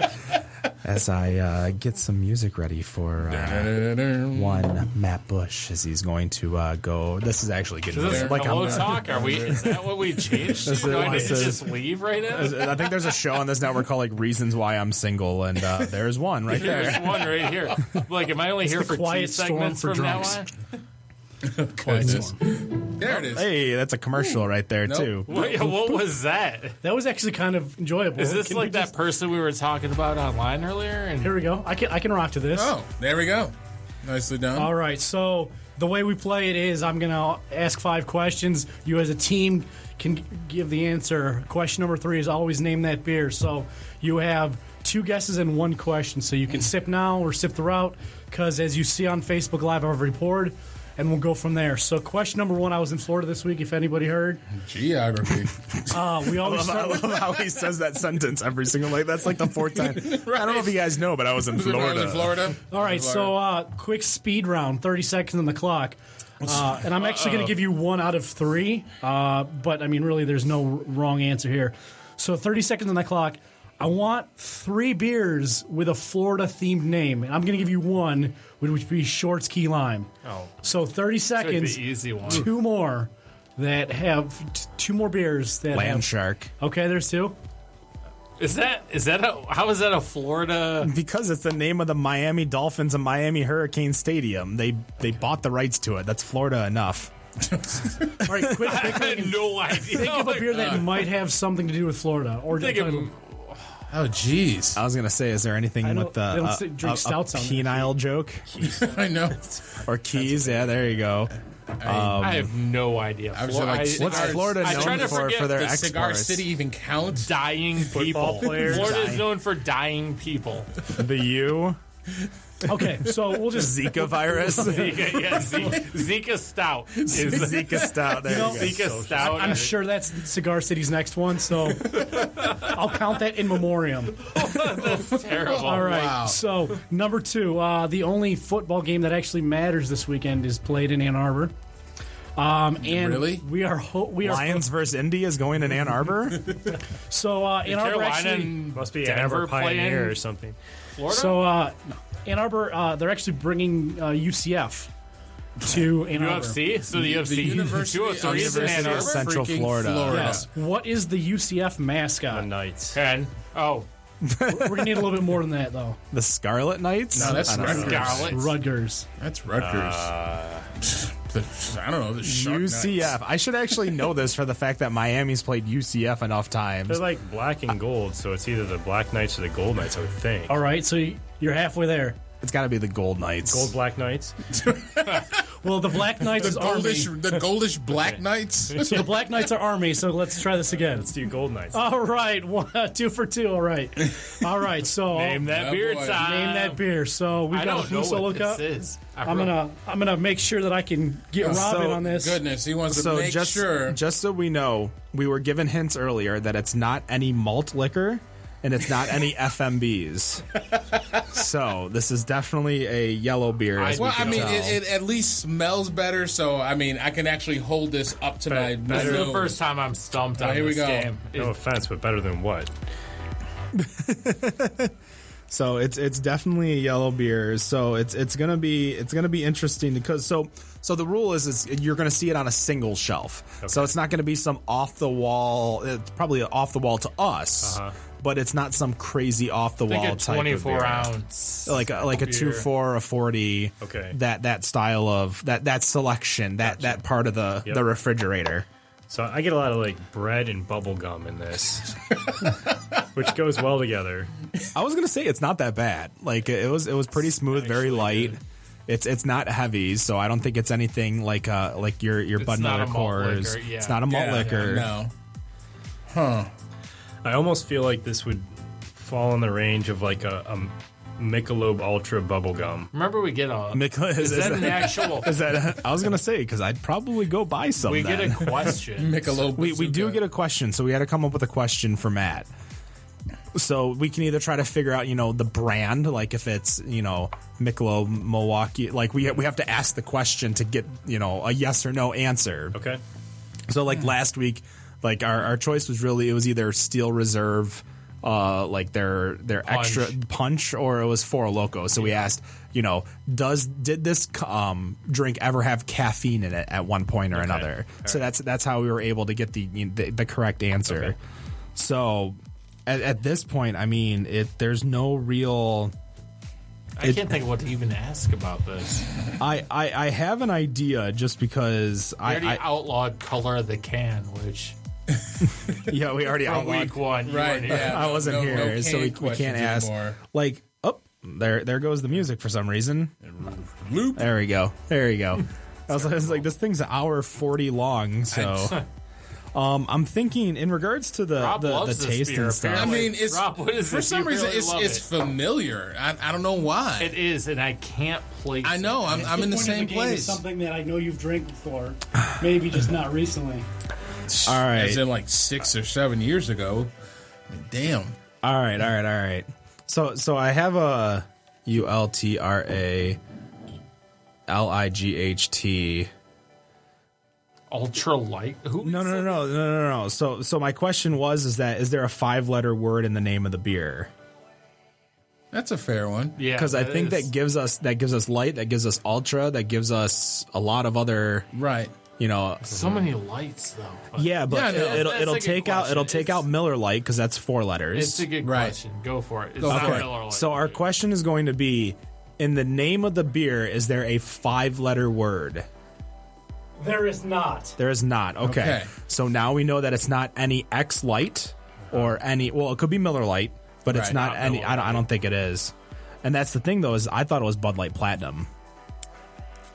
as I get some music ready for one Matt Bush as he's going to go. This is actually getting Is this weird. hello talk? Is that what we changed to? Do I need to this is- just leave right now? I think there's a show on this network called like Reasons Why I'm Single, and there's one right there. There's one right here. Like, am I only here the for 2 quiet storm segments for from drunks. now on? There it is. Hey, that's a commercial right there Nope. too. What was that? That was actually kind of enjoyable. Is this Can we like that just- person we were talking about online earlier? And Here we go. I can rock to this. Oh, there we go. Nicely done. All right. So the way we play it is, I'm gonna ask 5 questions. You as a team can give the answer. Question number 3 is always name that beer. So you have 2 guesses and 1 question. So you can sip now or sip throughout. Because as you see on Facebook Live, I have a report. And we'll go from there. So, question number 1, I was in Florida this week, if anybody heard. Geography. We always I start with, love how he says that sentence every single that's like the 4th time. I don't know if you guys know, but I was in Florida. Florida. all right, so quick speed round, 30 seconds on the clock. And I'm actually going to give you 1 out of 3. But, I mean, really, there's no wrong answer here. So, 30 seconds on the clock. I want 3 beers with a Florida-themed name. And I'm going to give you 1, which would be Shorts Key Lime. oh, So 30 seconds. the easy one. 2 more that have 2 more beers that Land have. Shark. Okay, there's 2. How is that a Florida? Because it's the name of the Miami Dolphins and Miami Hurricane Stadium. They bought the rights to it. That's Florida enough. All right, quick. I had no idea. Think of a beer that might have something to do with Florida. Or Think of- Oh, jeez. I was gonna say, is there anything I with don't- they don't the say drink stouts on there. penile joke I know. or keys? Yeah, there you go. I have no idea. I was like, What's Florida I try known to forget for their Does Cigar exports? City even count? dying people. players. Florida is Dying. known for dying people. The U, Okay, so we'll just. Zika virus, Zika Stout is Zika stout. There you go. Zika Stout. I'm sure that's Cigar City's next one, so I'll count that in memoriam. That's terrible. All right. Wow. So number 2, the only football game that actually matters this weekend is played in Ann Arbor. And Really? we are Lions versus Indy is going in Ann Arbor. so Ann Arbor Carolina actually. and Must be Denver Denver Pioneer playing or something. Florida. So Ann Arbor, they're actually bringing UCF to Ann Arbor. UFC. So the UFC. University 203 is in Ann University of Arbor. Central Freaking Florida. Yes. What is the UCF The mascot? Knights. 10. Oh, We're gonna need a little bit more than that, though. The Scarlet Knights. No, that's I don't know. Rutgers. Scarlet. Rutgers. That's Rutgers. I don't know. The Shark UCF. Knights. I should actually know this for the fact that Miami's played UCF enough times. They're like black and gold, so it's either the Black Knights or the Gold Knights, I would think. All right, so you're halfway there. It's got to be the Gold Knights. Gold Black Knights. Well, the Black Knights is Army. The goldish Black Knights. So the Black Knights are Army, so let's try this again. Let's do Gold Knights. All right, 2 for 2. All right. All right, so Name that beer boy. time. name that beer. So we've I got a don't know who solo what cup. this is. I'm gonna make sure that I can get Robin on this. Goodness, he wants to So make sure. just so we know, we were given hints earlier that it's not any malt liquor and it's not any FMBs. So this is definitely a yellow beer. As Well, we I can mean, tell. it at least smells better. So, I mean, I can actually hold this up to my This is the nose. first time I'm stumped on here we this go. game. No offense, but better than what? So it's definitely a yellow beer. So it's gonna be interesting because so the rule is you're gonna see it on a single shelf. Okay. So it's not gonna be some off the wall. It's probably off the wall to us, but it's not some crazy off the I think wall a type 24 of beer. ounce. Like a beer. 2-4, a 40. Okay. That style of that selection that part of the refrigerator. So I get a lot of like bread and bubble gum in this, which goes well together. I was gonna say it's not that bad. Like it was pretty smooth, very light. It's not heavy, so I don't think it's anything like your Bud not Miller a malt Coors. liquor, yeah. It's not a malt liquor. No. I almost feel like this would fall in the range of like a Michelob Ultra bubble gum. Remember, we get a. Is that an actual? Is that? I was gonna say because I'd probably go buy some. We then. get a question. Michelob. we do Bazooka. get a question, so we had to come up with a question for Matt. So we can either try to figure out, the brand, like if it's, Michelob, Milwaukee, like we have to ask the question to get, a yes or no answer. Okay. So like last week, like our choice was really, it was either Steel Reserve, like their extra punch, or it was Four Loko. So we asked, did this drink ever have caffeine in it at one point or another? So that's how we were able to get the correct answer. Okay. So at this point, I mean, there's no real. I can't think of what to even ask about this. I have an idea just because We already outlawed color of the can, which yeah, we already from outlawed. week one. you Right, weren't here. yeah. I wasn't No here, so we questions can't ask. anymore. Like, there goes the music for some reason. Loop. There we go. I was like, this thing's an hour 40 long, so. I'm thinking in regards to the Rob loves this taste beer, and stuff. I apparently. mean, it's Rob, what is for this? some You reason really love it's it. familiar. I don't know why. It is, and I can't place. I know. it. I'm in the point of same game is place. something that I know you've drank before, maybe just not recently. All right. As in like 6 or 7 years ago. I mean, damn. All right. So I have a ULTRA LIGHT. Ultra light. Who? No. So my question is there a 5-letter word in the name of the beer? That's a fair one. Yeah, Because I think is. that gives us light, that gives us ultra, that gives us a lot of other, Right. So many lights though. Yeah, but Yeah, no, it'll that's a good take out question. Miller Lite because that's 4 letters. It's a good Right. question. Go for it. It's Go not for it. Miller Lite. So our question is going to be, in the name of the beer, is there a 5-letter word? There is not. There is not. Okay. Okay. So now we know that it's not any X Light or any. Well, it could be Miller Lite, but it's Right. not Not any. Miller I don't think it is. And that's the thing, though, is I thought it was Bud Light Platinum,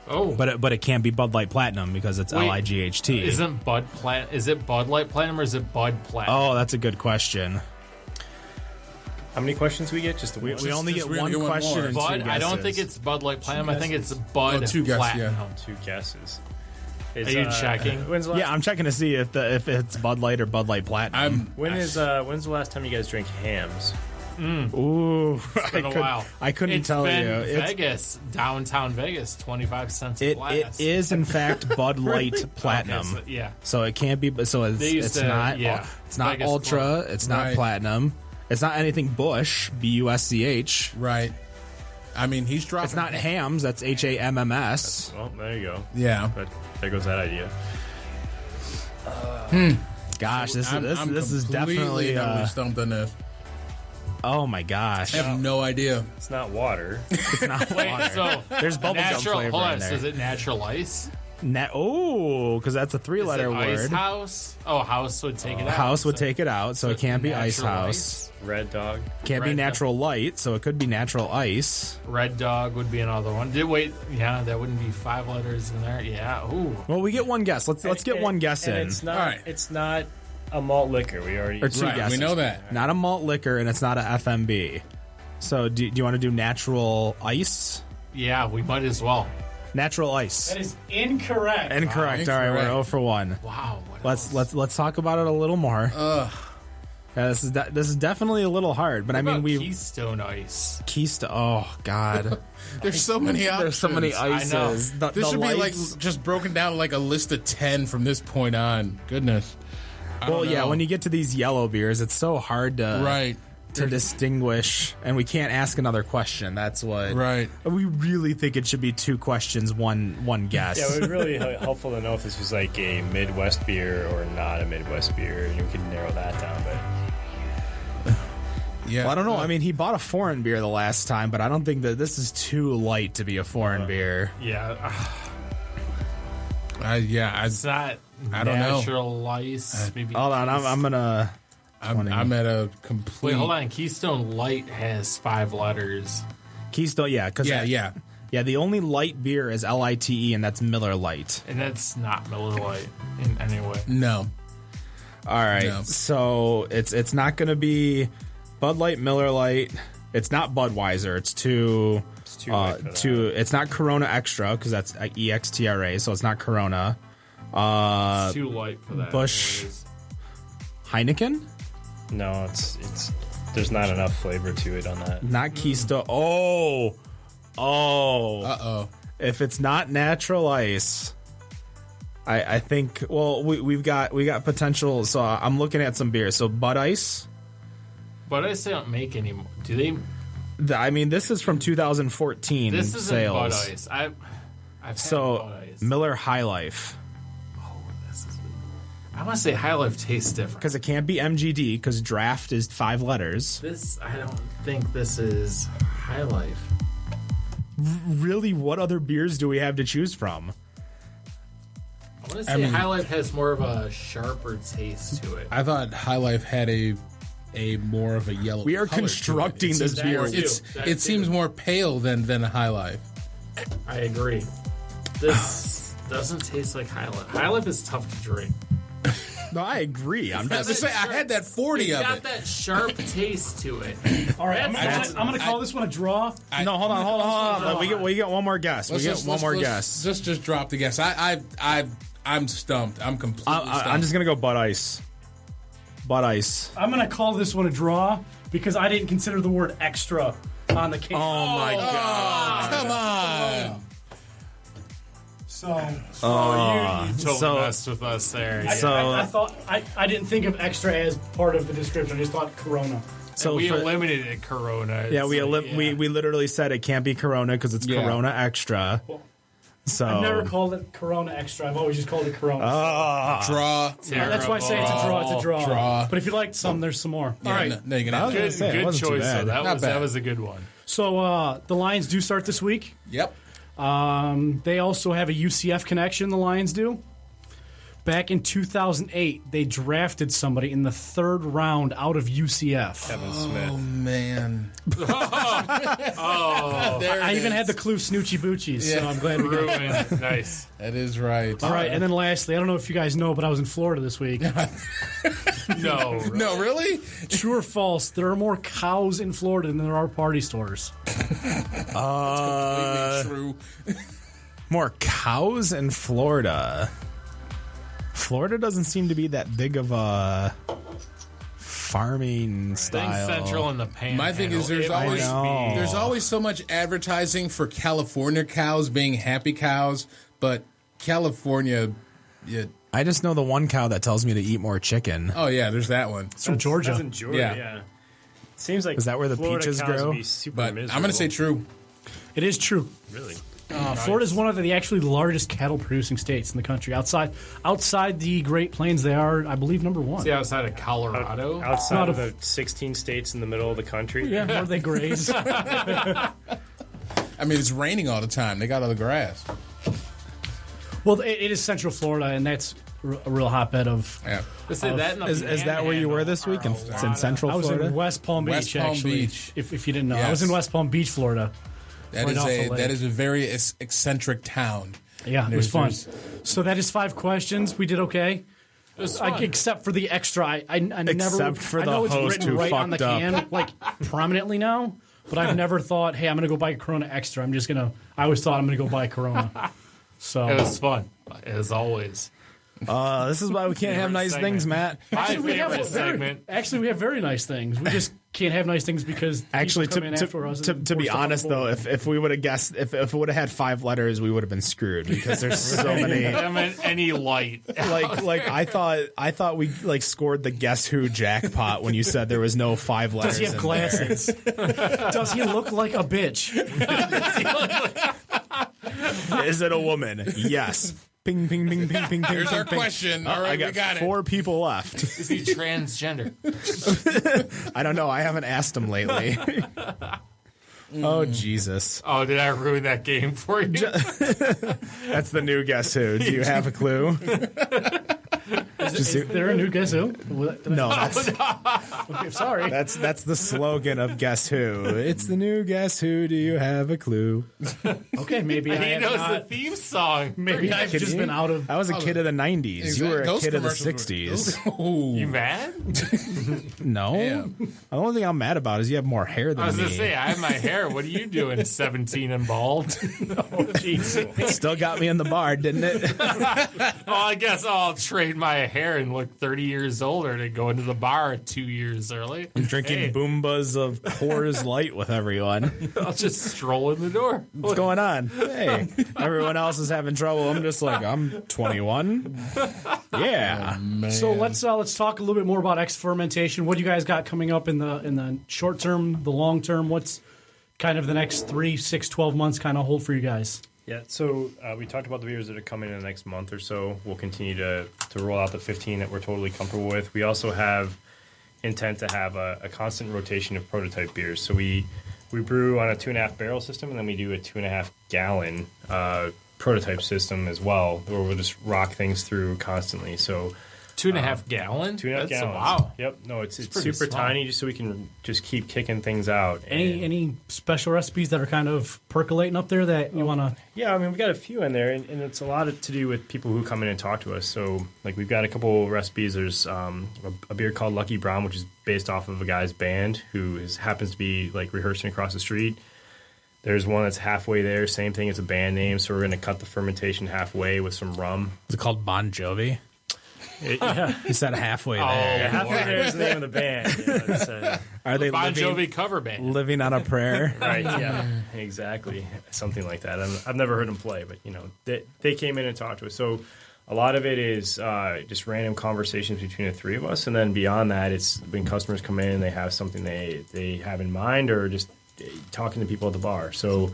oh, but it can't be Bud Light Platinum because it's Wait, LIGHT. isn't Bud Plat? Is it Bud Light Platinum or is it Bud Platinum? Oh, that's a good question. How many questions we get? Just We only just get really one get one question more. and Bud. 2 I don't guesses. think it's Bud Light Platinum. I think it's Bud Oh, 2 guesses, Platinum. yeah. 2 guesses. Are you checking? When's the last, Yeah, I'm checking to see if it's Bud Light or Bud Light Platinum. when's the last time you guys drank hams? Ooh, It's been a while. I couldn't It's tell been you. It's- Vegas, downtown Vegas, 25 cents a It glass. is in fact Bud Light Platinum. Okay, so, yeah. So it can't be. So They used it's to- not. yeah. It's not Vegas Ultra. Club. It's not Right. Platinum. It's not anything Busch. BUSCH. Right. I mean, he's dropping. It's not Hams. That's HAMMS. Well, there you go. Yeah. But there goes that idea. Gosh, this I'm is completely definitely. totally stumped on this. Oh my gosh, I have no idea. It's not water. it's not Wait, water. so There's bubblegum natural. flavor Hold in on, there. so is it natural ice? Because that's a Is three-letter it word. Ice House? Oh, House would take it out. House would so- take it out, so it can't be Ice Natural House. Red Dog. Can't be Red Natural Light, so it could be Natural Ice. Red Dog would be another one. That wouldn't be 5 letters in there. Yeah. Ooh. Well, we get one guess. Let's get one guess and in. It's not. All right. It's not a malt liquor. We already. Or two Right, guesses. we know that. Not a malt liquor, and it's not a FMB. So do you want to do Natural Ice? Yeah, we might as well. Natural Ice. That is incorrect. Incorrect. All right, we're Incorrect. 0 for 1. Wow. What Let's talk about it a little more. Yeah, this is definitely a little hard, but I mean we we Keystone Ice. Keystone. Oh God, There's so many options. there's so many ices. The, This the should be like lights- just broken down like a list of 10 from this point on. Goodness. I well, don't yeah. know. When you get to these yellow beers, it's so hard to Right. to distinguish, and we can't ask another question. That's what. Right. We really think it should be 2 questions, one guess. Yeah, it would be really helpful to know if this was like a Midwest beer or not a Midwest beer, and we could narrow that down. But Yeah. Well, I don't know. I mean, he bought a foreign beer the last time, but I don't think that this is too light to be a foreign beer. Yeah. It's not I don't know. natural ice. Maybe Hold on, I'm gonna. I'm at a complete. Wait, hold on. Keystone Light has 5 letters. Keystone, yeah, because Yeah. the only light beer is LITE, and that's Miller Lite. And that's not Miller Lite in any way. No. All right, No. so it's not going to be Bud Light, Miller Lite. It's not Budweiser. It's too light for that. It's not Corona Extra because that's EXTRA, so it's not Corona. It's too light for that. Busch. anyways. Heineken, no, it's there's not enough flavor to it on that. not Keystone. Oh. Uh-oh. If it's not Natural Ice, I think. Well, we got potential. So I'm looking at some beers. So Bud Ice. But I say don't make any more. Do they? I mean, this is from 2014 This isn't sales. Bud Ice. I've had So Bud Ice. Miller High Life, This is, I want to say High Life tastes different. because it can't be MGD because draft is 5 letters. I don't think this is High Life. Really, what other beers do we have to choose from? I want to say High Life has more of a sharper taste to it. I thought High Life had a more of a yellow. We are color to it. constructing It this seems beer. more- That It too. seems more pale than a High Life. I agree. This doesn't taste like High Life. High Life is tough to drink. No, I agree. I'm I was just gonna say, I had that 40 It's of got it. that sharp taste to it. All right, I'm That's- going to call this one a draw. no. Hold on. We get one more guess. We get one more guess. Just drop the guess. I'm stumped. I'm completely stumped. I'm just gonna go Bud Ice. Bud Ice. I'm going to call this one a draw because I didn't consider the word extra on the can. Oh my god. Come on. So You totally so- messed with us there. So I thought I didn't think of extra as part of the description. I just thought Corona. so we for- eliminated Corona. yeah, It's we like, we literally said it can't be Corona because it's Yeah. Corona Extra. So I've never called it Corona extra. I've always just called it Corona. Draw. Terrible. That's why I say it's a draw. It's a draw. Draw. But if you liked some, there's some more. Yeah, All right. No, you can have was that. gonna Good, say, it good wasn't too choice. bad. Though. That Not was bad. that was a good one. So the Lions do start this week. Yep. They also have a UCF connection. The Lions do. Back in 2008, they drafted somebody in the 3rd round out of UCF. Kevin Oh Smith. man. I even had the clue Snoochie Boochies, so Yeah. I'm glad we got it. Ruin. Nice. That is right. All right, and then lastly, I don't know if you guys know, but I was in Florida this week. No. No, really? True or false? There are more cows in Florida than there are party stores. True. more cows in Florida. Florida doesn't seem to be that big of a farming Think style. Central and the Panhandle. My thing is there's It always might be- there's always so much advertising for California cows being happy cows, but California I just know the one cow that tells me to eat more chicken. oh yeah, there's that one. It's from Georgia. That's in Georgia, Yeah. yeah. Seems like Is that where the Florida peaches cows grow? would be super But miserable. I'm going to say true. It is true. Really? Florida is one of the actually largest cattle producing states in the country. Outside the Great Plains, they are, I believe, number one. See, outside of Colorado. Outside Not of a- the 16 states in the middle of the country? Yeah, where they graze. I mean, it's raining all the time. They got all the grass. Well, it is Central Florida, and that's a real hotbed of. Yeah. Is that where you were this week? It's in Central I was Florida? in West Palm Beach, West Palm actually. Beach. If you didn't know, I Yes. was in West Palm Beach, Florida. That right is off the lake. that is a very eccentric town. Yeah, it was fun. There's- So that is 5 questions. We did okay. It was fun. Except for the extra, I never. Except for I know the it's host written who right on the fucked up. can, like prominently now. But I've never thought, hey, I'm gonna go buy a Corona Extra. I always thought I'm gonna go buy a Corona. So It was fun, as always. This is why we can't have nice segment. things, Matt. My we have favorite segment. Actually, we have very nice things. We just can't have nice things because Actually, people come in after us to and be pour stuff on honest the though, board. if we would have guessed, if it would have had 5 letters, we would have been screwed because there's so many. I meant any light. Like I thought we like scored the Guess Who jackpot when you said there was no 5 letters. Does he have in glasses? Does he look like a bitch? there. Is it a woman? Yes. Ping, ping, ping, ping, ping, ping. Here's ping, our ping. question. Oh, All right, I got, we got 4 people left. Is he transgender? I don't know. I haven't asked him lately. Oh Jesus! Oh, did I ruin that game for you? That's the new Guess Who. Do you have a clue? Is there a new Guess Who? No, that's Okay, sorry. that's the slogan of Guess Who. It's the new Guess Who. Do you have a clue? Okay, maybe I He have knows not- the theme song. Maybe I've Kidding just me? been out of. I was a kid of the '90s. You were a Those kid of the commercials '60s. Ooh. You mad? No, Damn. the only thing I'm mad about is you have more hair than I was me. gonna say I have my hair. What are you doing? 17 and bald? Still got me in the bar, didn't it? Oh, I guess I'll trade my hair and look 30 years older to go into the bar 2 years early. Drinking Hey, Boombas of Coors Light with everyone. I'll just stroll in the door. What's going on? Hey, everyone else is having trouble. I'm just like, I'm 21. Yeah. So let's talk a little bit more about Exferimentation. What do you guys got coming up in the short term, the long term? What's kind of the next 3, 6, 12 months kind of hold for you guys? Yeah, so we talked about the beers that are coming in the next month or so. We'll continue to roll out the 15 that we're totally comfortable with. We also have intent to have a constant rotation of prototype beers. So we brew on a 2.5 barrel system, and then we do a 2.5 gallon prototype system as well, where we'll just rock things through constantly. So 2.5 gallon? 2.5 That's gallons. Wow. Yep. No, it's pretty super small. tiny, just so we can just keep kicking things out. And- Any special recipes that are kind of percolating up there that you want to? Yeah, I mean, we've got a few in there, and it's a lot to do with people who come in and talk to us. So, like, we've got a couple recipes. There's a beer called Lucky Brown, which is based off of a guy's band who happens to be, like, rehearsing across the street. There's one that's halfway there. Same thing, it's a band name, so we're going to cut the fermentation halfway with some rum. Is it called Bon Jovi? Yeah, He said halfway there. halfway there is the name of the band. Yeah, it's, Are they Bon living, Jovi cover band. living on a prayer? right, yeah, exactly. Something like that. I've never heard them play, but, you know, they came in and talked to us. So a lot of it is just random conversations between the three of us, and then beyond that, it's when customers come in and they have something they have in mind, or just talking to people at the bar. So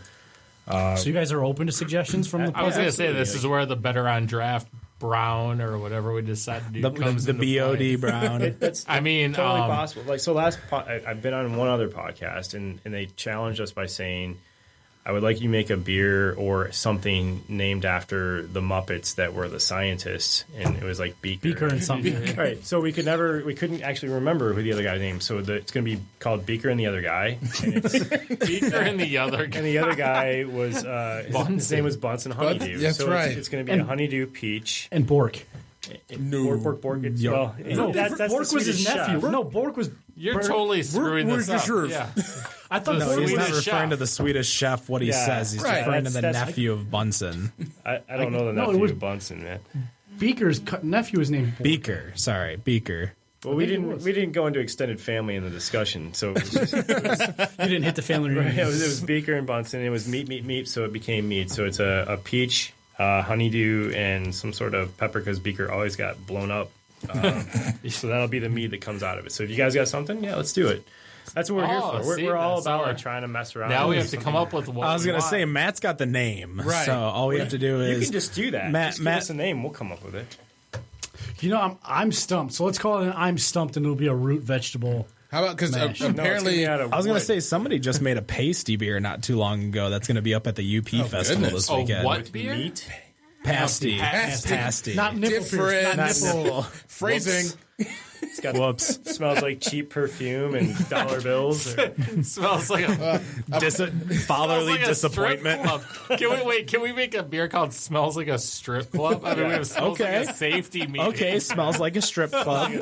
So you guys are open to suggestions from the I was podcast? going to say, this is where the better on draft brown or whatever we decide to do comes The into play. BOD Brown. that's I mean, totally possible. Like, so I've been on one other podcast, and they challenged us by saying, I would like you to make a beer or something named after the Muppets that were the scientists, and it was like Beaker and something. Right, so we couldn't actually remember who the other guy's name. So it's going to be called Beaker and the Other Guy, and, Beaker and the other guy. and the other guy was his name was Bunsen Honeydew. That's so right. It's going to be a honeydew peach. And Bork. Bork. It's, well, No, that's the Bork was his Swedish nephew. chef. No, Bork was. You're totally screwing where's this the up. sheriff? Yeah. I thought No, Bork He's Swedish not was. referring chef. to the Swedish chef. What he Yeah, says, he's right. referring to the That's- nephew of Bunsen. I don't know the No, it nephew was- of Bunsen, man. Beaker's nephew is named Bork. Beaker. Sorry, Beaker. Well, we didn't go into extended family in the discussion, so it was, just, You didn't hit the family reunion. it was Beaker and Bunsen. It was meat, so it became meat. So it's a peach, honeydew, and some sort of pepper because Beaker always got blown up. So that'll be the meat that comes out of it. So if you guys got something, yeah, let's do it. That's what we're here Oh, for. see, We're all that's about our- like trying to mess around. Now we with have to something. come up with what I was we gonna want. say Matt's got the name, Right. so all we have to do You is can just do that. Matt- Just give Matt- us a name. We'll come up with it. You know, I'm stumped. So let's call it an I'm stumped, and it'll be a root vegetable. How about because Mash. No, it's gonna apparently be out of I was gonna wood. say somebody just made a pasty beer not too long ago. That's gonna be up at the UP festival goodness. this Oh, weekend. what beer? meat. Pasty. Not nipple pierce. Different. Not nipple. Phrasing. It's got smells like cheap perfume and dollar bills. Smells like a Fatherly like a strip disappointment. club. Can we make a beer called "Smells Like a Strip Club"? I mean, we have smells Okay. like a safety meeting. Okay, smells like a strip club.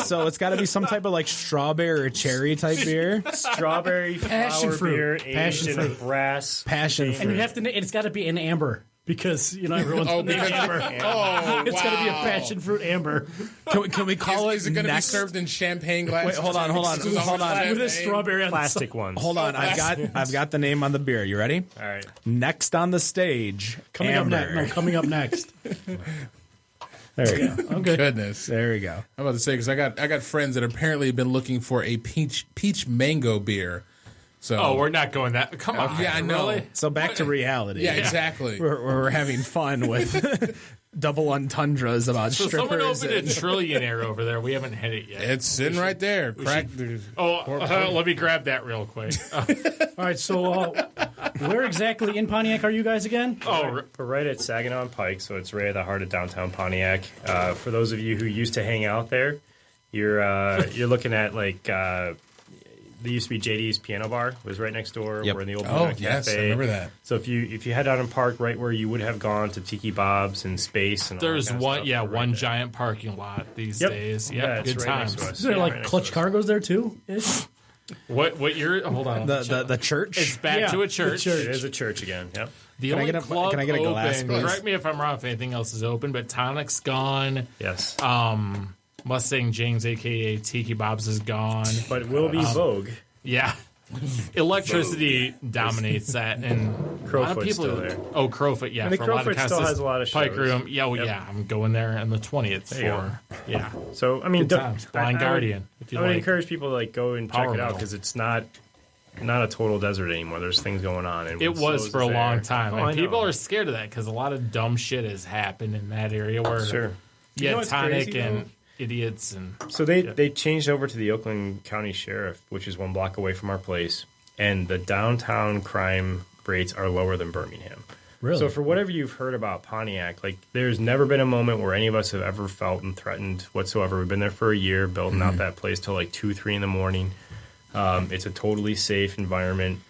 So it's got to be some type of like strawberry or cherry type beer. Strawberry Passion flower fruit. beer Passion aged in a fruit. brass. Passion fruit. And you have to. It's got to be an amber because everyone's amber. Oh, It's got to be a passion fruit amber Can we call Is it going to be next? served in champagne glasses? Wait, hold on. with a strawberry on Plastic ones. Hold on, I've got the name on the beer. You ready? All right. Next on the stage, Coming Amber. up next. No, coming up next. There we go. Okay. Goodness. There we go. I'm about to say because I got friends that apparently have been looking for a peach mango beer. So Oh, we're not going that. Come on. Yeah, I know. Really? So back to reality. yeah, exactly. We're having fun with double entendres about So someone strippers. opened a trillionaire over there. We haven't hit it yet. It's sitting right there. Crack. Let me grab that real quick. All right. So, where exactly in Pontiac are you guys again? We're right at Saginaw and Pike, so it's right at the heart of downtown Pontiac. For those of you who used to hang out there, you're looking at like there used to be JD's Piano Bar. It was right next door. Yep. We're in the old Oh, Cafe. yes, I remember that. So if you head out and park right where you would have gone to Tiki Bob's and Space and all There's that kind of one, stuff, yeah, we're right one there. giant parking lot these Yep. days. Yeah, Yep, it's good right times. next to us. Is there Yeah, like right next clutch to us. cargos there too? What year? Hold on. the church. It's back Yeah, to a the church. church. It is a church again. Yep. The Can I only get a- club can I get a glass, open. please? Correct me if I'm wrong. If anything else is open, but Tonic's gone. Yes. Mustang James, aka Tiki Bob's, is gone. But it will be Vogue. Yeah. Electricity dominates that, and a lot of Crowfoot's people. still there. Oh, Crowfoot, yeah. I mean, for a lot of Crowfoot still customers. has a lot of Pike shows. Room, yeah, well, Yep. yeah. I'm going there on the 20th There you for yeah. So I mean, Good times. Blind Guardian, if you I would like. encourage people to like go and check Power it out metal. because it's not a total desert anymore. There's things going on. And It when was Slows for a is long there- time, Oh, and I know. people are scared of that because a lot of dumb shit has happened in that area where Sure. you You know had what's Tonic crazy, and though? idiots and So they changed over to the Oakland County Sheriff, which is 1 block away from our place, and the downtown crime rates are lower than Birmingham. Really? So for whatever you've heard about Pontiac, like there's never been a moment where any of us have ever felt and threatened whatsoever. We've been there for a year, building out that place till like 2, 3 in the morning. It's a totally safe environment.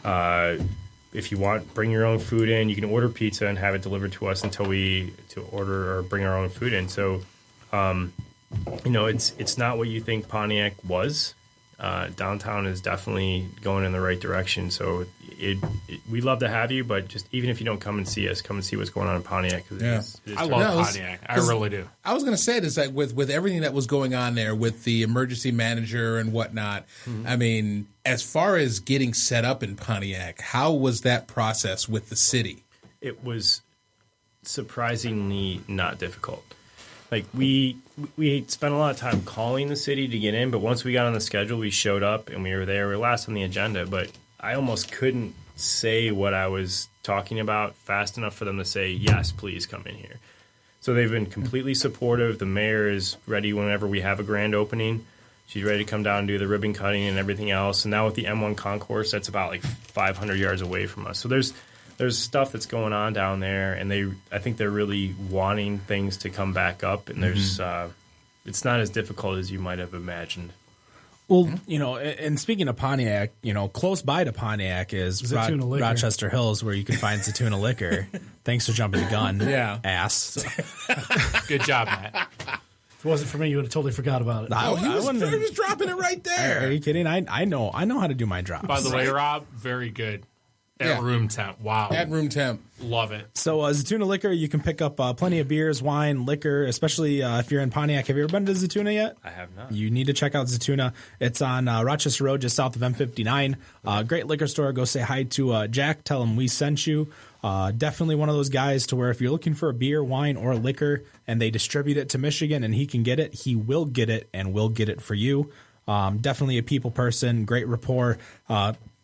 If you want, bring your own food in. You can order pizza and have it delivered to us until we to order or bring our own food in. So, it's not what you think Pontiac was. Downtown is definitely going in the right direction. So we'd love to have you, but just even if you don't come and see us, come and see what's going on in Pontiac. 'Cause Yeah. it is I terrific. love No, it was- Pontiac. I really do. I was going to say this, like with everything that was going on there with the emergency manager and whatnot. I mean, as far as getting set up in Pontiac, how was that process with the city? It was surprisingly not difficult. Like we spent a lot of time calling the city to get in, but once we got on the schedule, we showed up and we were there. We were last on the agenda, but I almost couldn't say what I was talking about fast enough for them to say, yes, please come in here. So they've been completely supportive. The mayor is ready whenever we have a grand opening. She's ready to come down and do the ribbon cutting and everything else. And now with the M1 concourse, that's about like 500 yards away from us. So there's stuff that's going on down there, and I think they're really wanting things to come back up. And there's it's not as difficult as you might have imagined. Well, and speaking of Pontiac, close by to Pontiac is Zatuna Liquor. Rochester Hills, where you can find Zatuna Liquor. Thanks for jumping the gun. Yeah. Ass. Good job, Matt. If it wasn't for me, you would have totally forgot about it. He was wouldn't. dropping it right there. Are you kidding? I know how to do my drops. By the way, Rob, very good at Yeah. room temp. Wow, At room temp. love it. So Zatuna Liquor, you can pick up plenty of beers, wine, liquor, especially if you're in Pontiac. Have you ever been to Zatuna yet? I have not. You need to check out Zatuna. It's on Rochester Road, just south of M59. Great liquor store. Go say hi to Jack. Tell him we sent you. Definitely one of those guys to where if you're looking for a beer, wine, or liquor, and they distribute it to Michigan and he can get it, he will get it and will get it for you. Definitely a people person. Great rapport.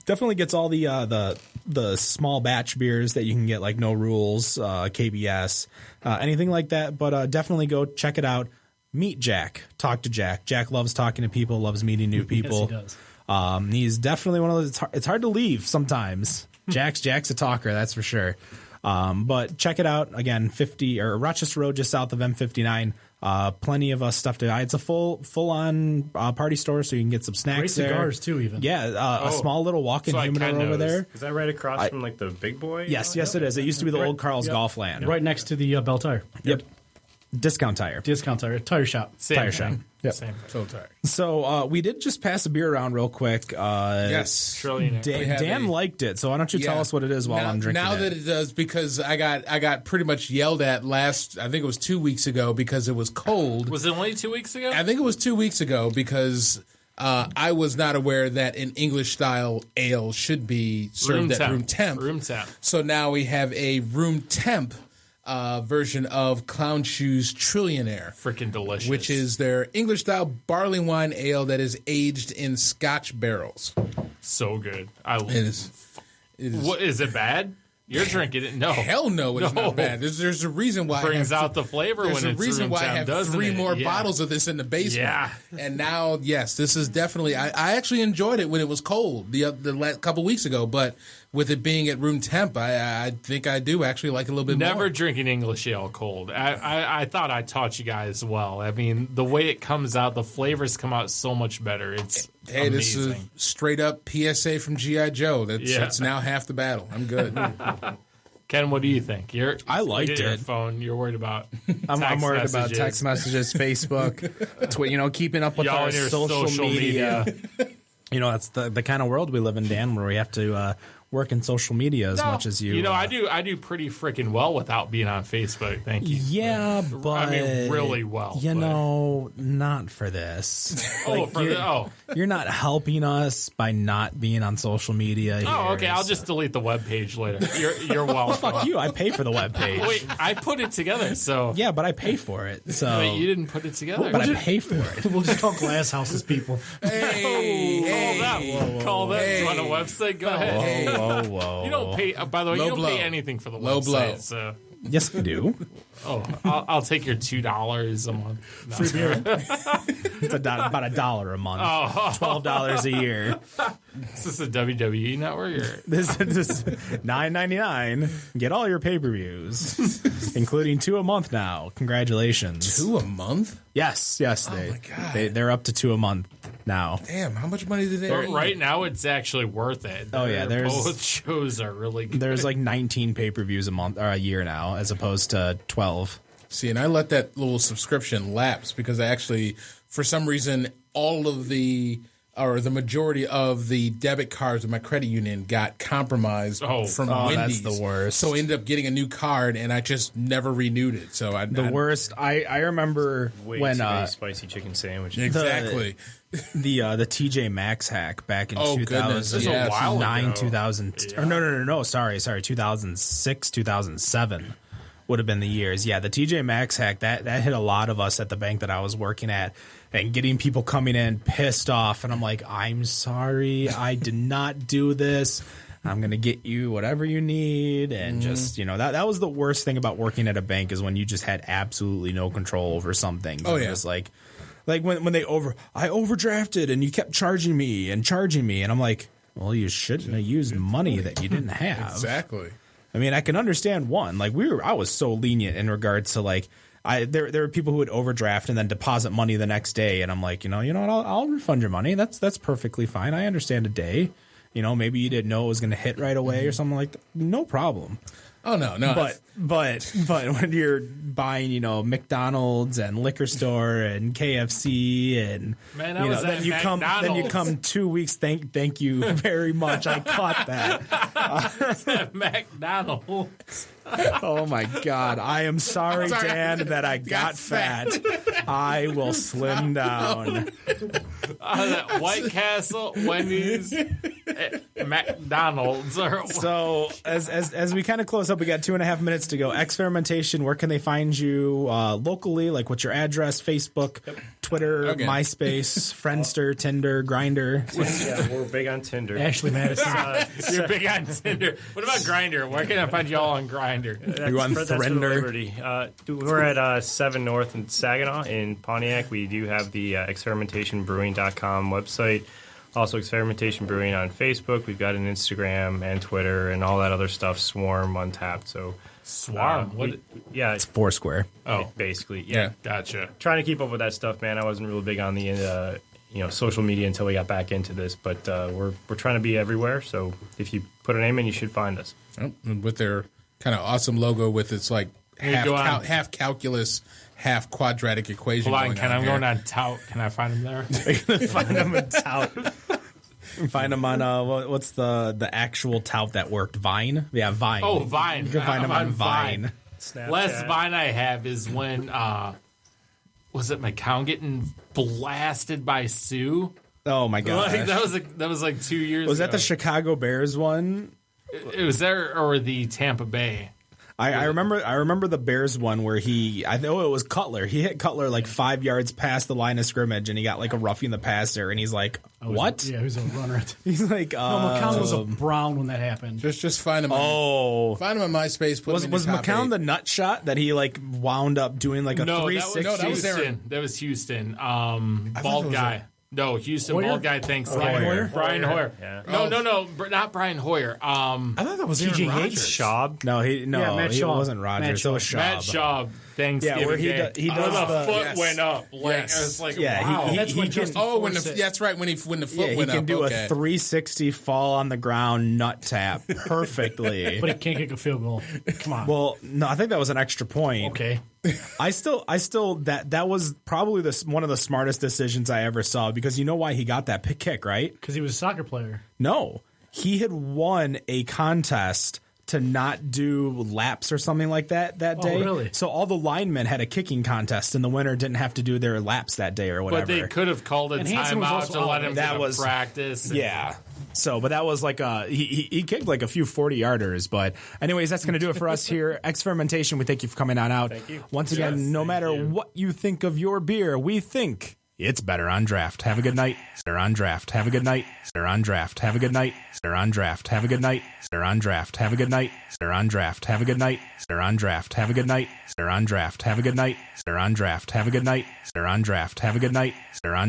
Definitely gets all the small batch beers that you can get, like No Rules, KBS, anything like that. But definitely go check it out. Meet Jack. Talk to Jack. Jack loves talking to people, loves meeting new people. Yes, he does. He's definitely one of those. It's hard to leave sometimes. Jack's a talker, that's for sure. But check it out again. 50 or Rochester Road, just south of M59. Plenty of stuff to. It's a full on party store, so you can get some snacks. Great cigars too, even. Yeah, a small little walk-in So humidor over there. Is that right across from like the Big Boy? Yes, it is. It used to be the old Carl's Golf Land. Right next to the Bell Tire. Yep. Discount tire. Discount tire shop. Same Tire thing. shop. Yep. Same. So tired. So we did just pass a beer around real quick. Yes. Trillionaire. Dan liked it, so why don't you tell us what it is while I'm drinking now it? that it does, because I got pretty much yelled at I think it was 2 weeks ago because it was cold. Was it only 2 weeks ago? I think it was 2 weeks ago because I was not aware that an English style ale should be served at room temp. Room temp. So now we have a room temp version of Clown Shoes Trillionaire. Freaking delicious. Which is their English style barley wine ale that is aged in Scotch barrels. so good. I love It is. What is it bad? You're drinking it? No. Hell no, it's No. not bad. There's a reason why Brings I have out the flavor There's when a it's reason room why I temp, have doesn't 3 it? more Yeah. bottles of this in the basement. Yeah. And now, yes, this is definitely. I actually enjoyed it when it was cold the couple weeks ago, but with it being at room temp, I think I do actually like it a little bit Never more. drinking English ale cold. I thought I taught you guys well. I mean, the way it comes out, the flavors come out so much better. It's Hey, this is amazing. straight up PSA from G.I. Joe. That's now half the battle. I'm good. Ken, what do you think? I liked look at your it. phone. You're worried about I'm worried about messages. text messages, Facebook, keeping up with Y'all our on your social media. That's the kind of world we live in, Dan, where we have to work in social media as much as you. I do pretty freaking well without being on Facebook. Thank you. Yeah, but I mean, really well. not for this. Oh, You're not helping us by not being on social media. Oh, okay. I'll just delete the webpage later. You're welcome. Fuck you. I pay for the webpage. Wait, I put it together, so Yeah, but I pay for it. So, Wait, you didn't put it together. but I pay for it. We'll just call Glass Houses people. Call them. You want a website? Go ahead. Whoa. You don't pay. By the way, Low you don't blow. pay anything for the Low website. blow. So, Yes, we do. I'll take your $2 a month. No. Free beer. It's about $1 a month. $12 a year. Is this a WWE network? Or? This is $9.99. Get all your pay-per-views, including 2 a month now. Congratulations. 2 a month? Yes. my God. They're up to 2 a month now. Damn, how much money did they But need? right now, it's actually worth it. Oh, yeah, both shows are really good. There's like 19 pay-per-views a month or a year now, as opposed to 12. See, and I let that little subscription lapse because I actually, for some reason, all of the majority of the debit cards of my credit union got compromised from Wendy's. That's the worst. So I ended up getting a new card, and I just never renewed it. So The worst. I remember Way when too many spicy chicken sandwiches. exactly. the TJ Maxx hack back in Oh, goodness. 2009, Yes. A while ago. 2000. Or no. Sorry. 2006, 2007 would have been the years. Yeah, the TJ Maxx hack that hit a lot of us at the bank that I was working at, and getting people coming in pissed off, and I'm like, I'm sorry, I did not do this. I'm gonna get you whatever you need, and just that was the worst thing about working at a bank is when you just had absolutely no control over something. Oh, yeah. It was like when I overdrafted and you kept charging me, and I'm like, well, you shouldn't have used money that you didn't have. Exactly. I mean, I can understand one. I was so lenient in regards to there were people who would overdraft and then deposit money the next day, and I'm like, you know what, I'll refund your money. That's perfectly fine. I understand a day. Maybe you didn't know it was going to hit right away or something like that. No problem. Oh, no. But when you're buying, McDonald's and liquor store and KFC and Man, I was at then you come 2 weeks. Thank you very much. I caught that. McDonald's. Oh my God! I am sorry, Dan, that I got fat. I will slim down. White Castle, Wendy's, McDonald's. So as we kind of close up, we got 2.5 minutes to go. Experimentation. Where can they find you locally? Like, what's your address? Facebook, Twitter, MySpace, Friendster, Tinder, Grindr. Yeah, we're big on Tinder. Ashley Madison. You're big on Tinder. What about Grindr? Where can I find y'all on Grindr? You on That's for Thrinder? Liberty. We're at 7 North in Saginaw in Pontiac. We do have the experimentation brewing.com website. Also, Experimentation Brewing on Facebook. We've got an Instagram and Twitter and all that other stuff. Swarm, Untapped. So Swarm. What? yeah, It's Foursquare. Oh, basically, Yeah. gotcha. Trying to keep up with that stuff, man. I wasn't real big on the social media until we got back into this, but we're trying to be everywhere. So if you put a name in, you should find us. And with their kind of awesome logo with its like go on. half calculus, half quadratic equation. Hold on, going Ken. on I'm here. going on Tout. Can I find him there? Find them in Tout. Find them on what's the actual Tout that worked? Vine? Yeah, Vine. Oh, Vine. You can find them I'm on Vine. Last Vine I have is when was it McCown getting blasted by Sue? Oh my god. Like, that was like 2 years Was ago. that the Chicago Bears one? It was there or the Tampa Bay. I remember the Bears one where I know it was Cutler. He hit Cutler like 5 yards past the line of scrimmage, and he got like a roughing the passer, and he's like, "What?" Yeah, who's a runner? He's like, No, McCown was a Brown when that happened. Just find them. "Oh." Find them on MySpace. Put Was them in your top McCown 8. the nut shot that he like wound up doing like a No, 360? that was Aaron. Houston. That was Houston. thought it Bald was guy. No, Houston Hoyer? bald guy. Thanks, Brian Hoyer? Brian Hoyer. Yeah. No, not Brian Hoyer. I thought that was Aaron TJ Rodgers. Yates? Schaub. No, Yeah, Matt he Schaub. wasn't Rogers. It was Schaub. Matt Schaub. Thanksgiving Yeah, where he Day. he Where does the the foot yes. went up. Like Yes. I was like, Yeah, wow. he That's when can- Justin Oh, when Forsythe- that's right. When the foot he went can up. do okay. a 360 fall on the ground nut tap perfectly. But he can't kick a field goal. Come on. Well, no, I think that was an extra point. okay. I still that was probably one of the smartest decisions I ever saw, because you know why he got that kick, right? Because he was a soccer player. No, he had won a contest to not do laps or something like that day. really? So all the linemen had a kicking contest, and the winner didn't have to do their laps that day or whatever. But they could have called a And Hansen was timeout also to out. let him That get was- a practice. Yeah. So, but that was like he kicked like a few 40-yarders. But anyways, that's going to do it for us here. Experimentation, we thank you for coming on out. Thank you. Once again, no matter what you think of your beer, we think it's better on draft. Have a good night. Better on draft. Have a good night. Better on draft. Have a good night. Better on draft. Have a good night. Better on draft. Have a good night. Better on draft. Have a good night. Better on draft. Have a good night. Better on draft. Have a good night. Better on draft. Have a good night. Better on draft. Have a good night. Better on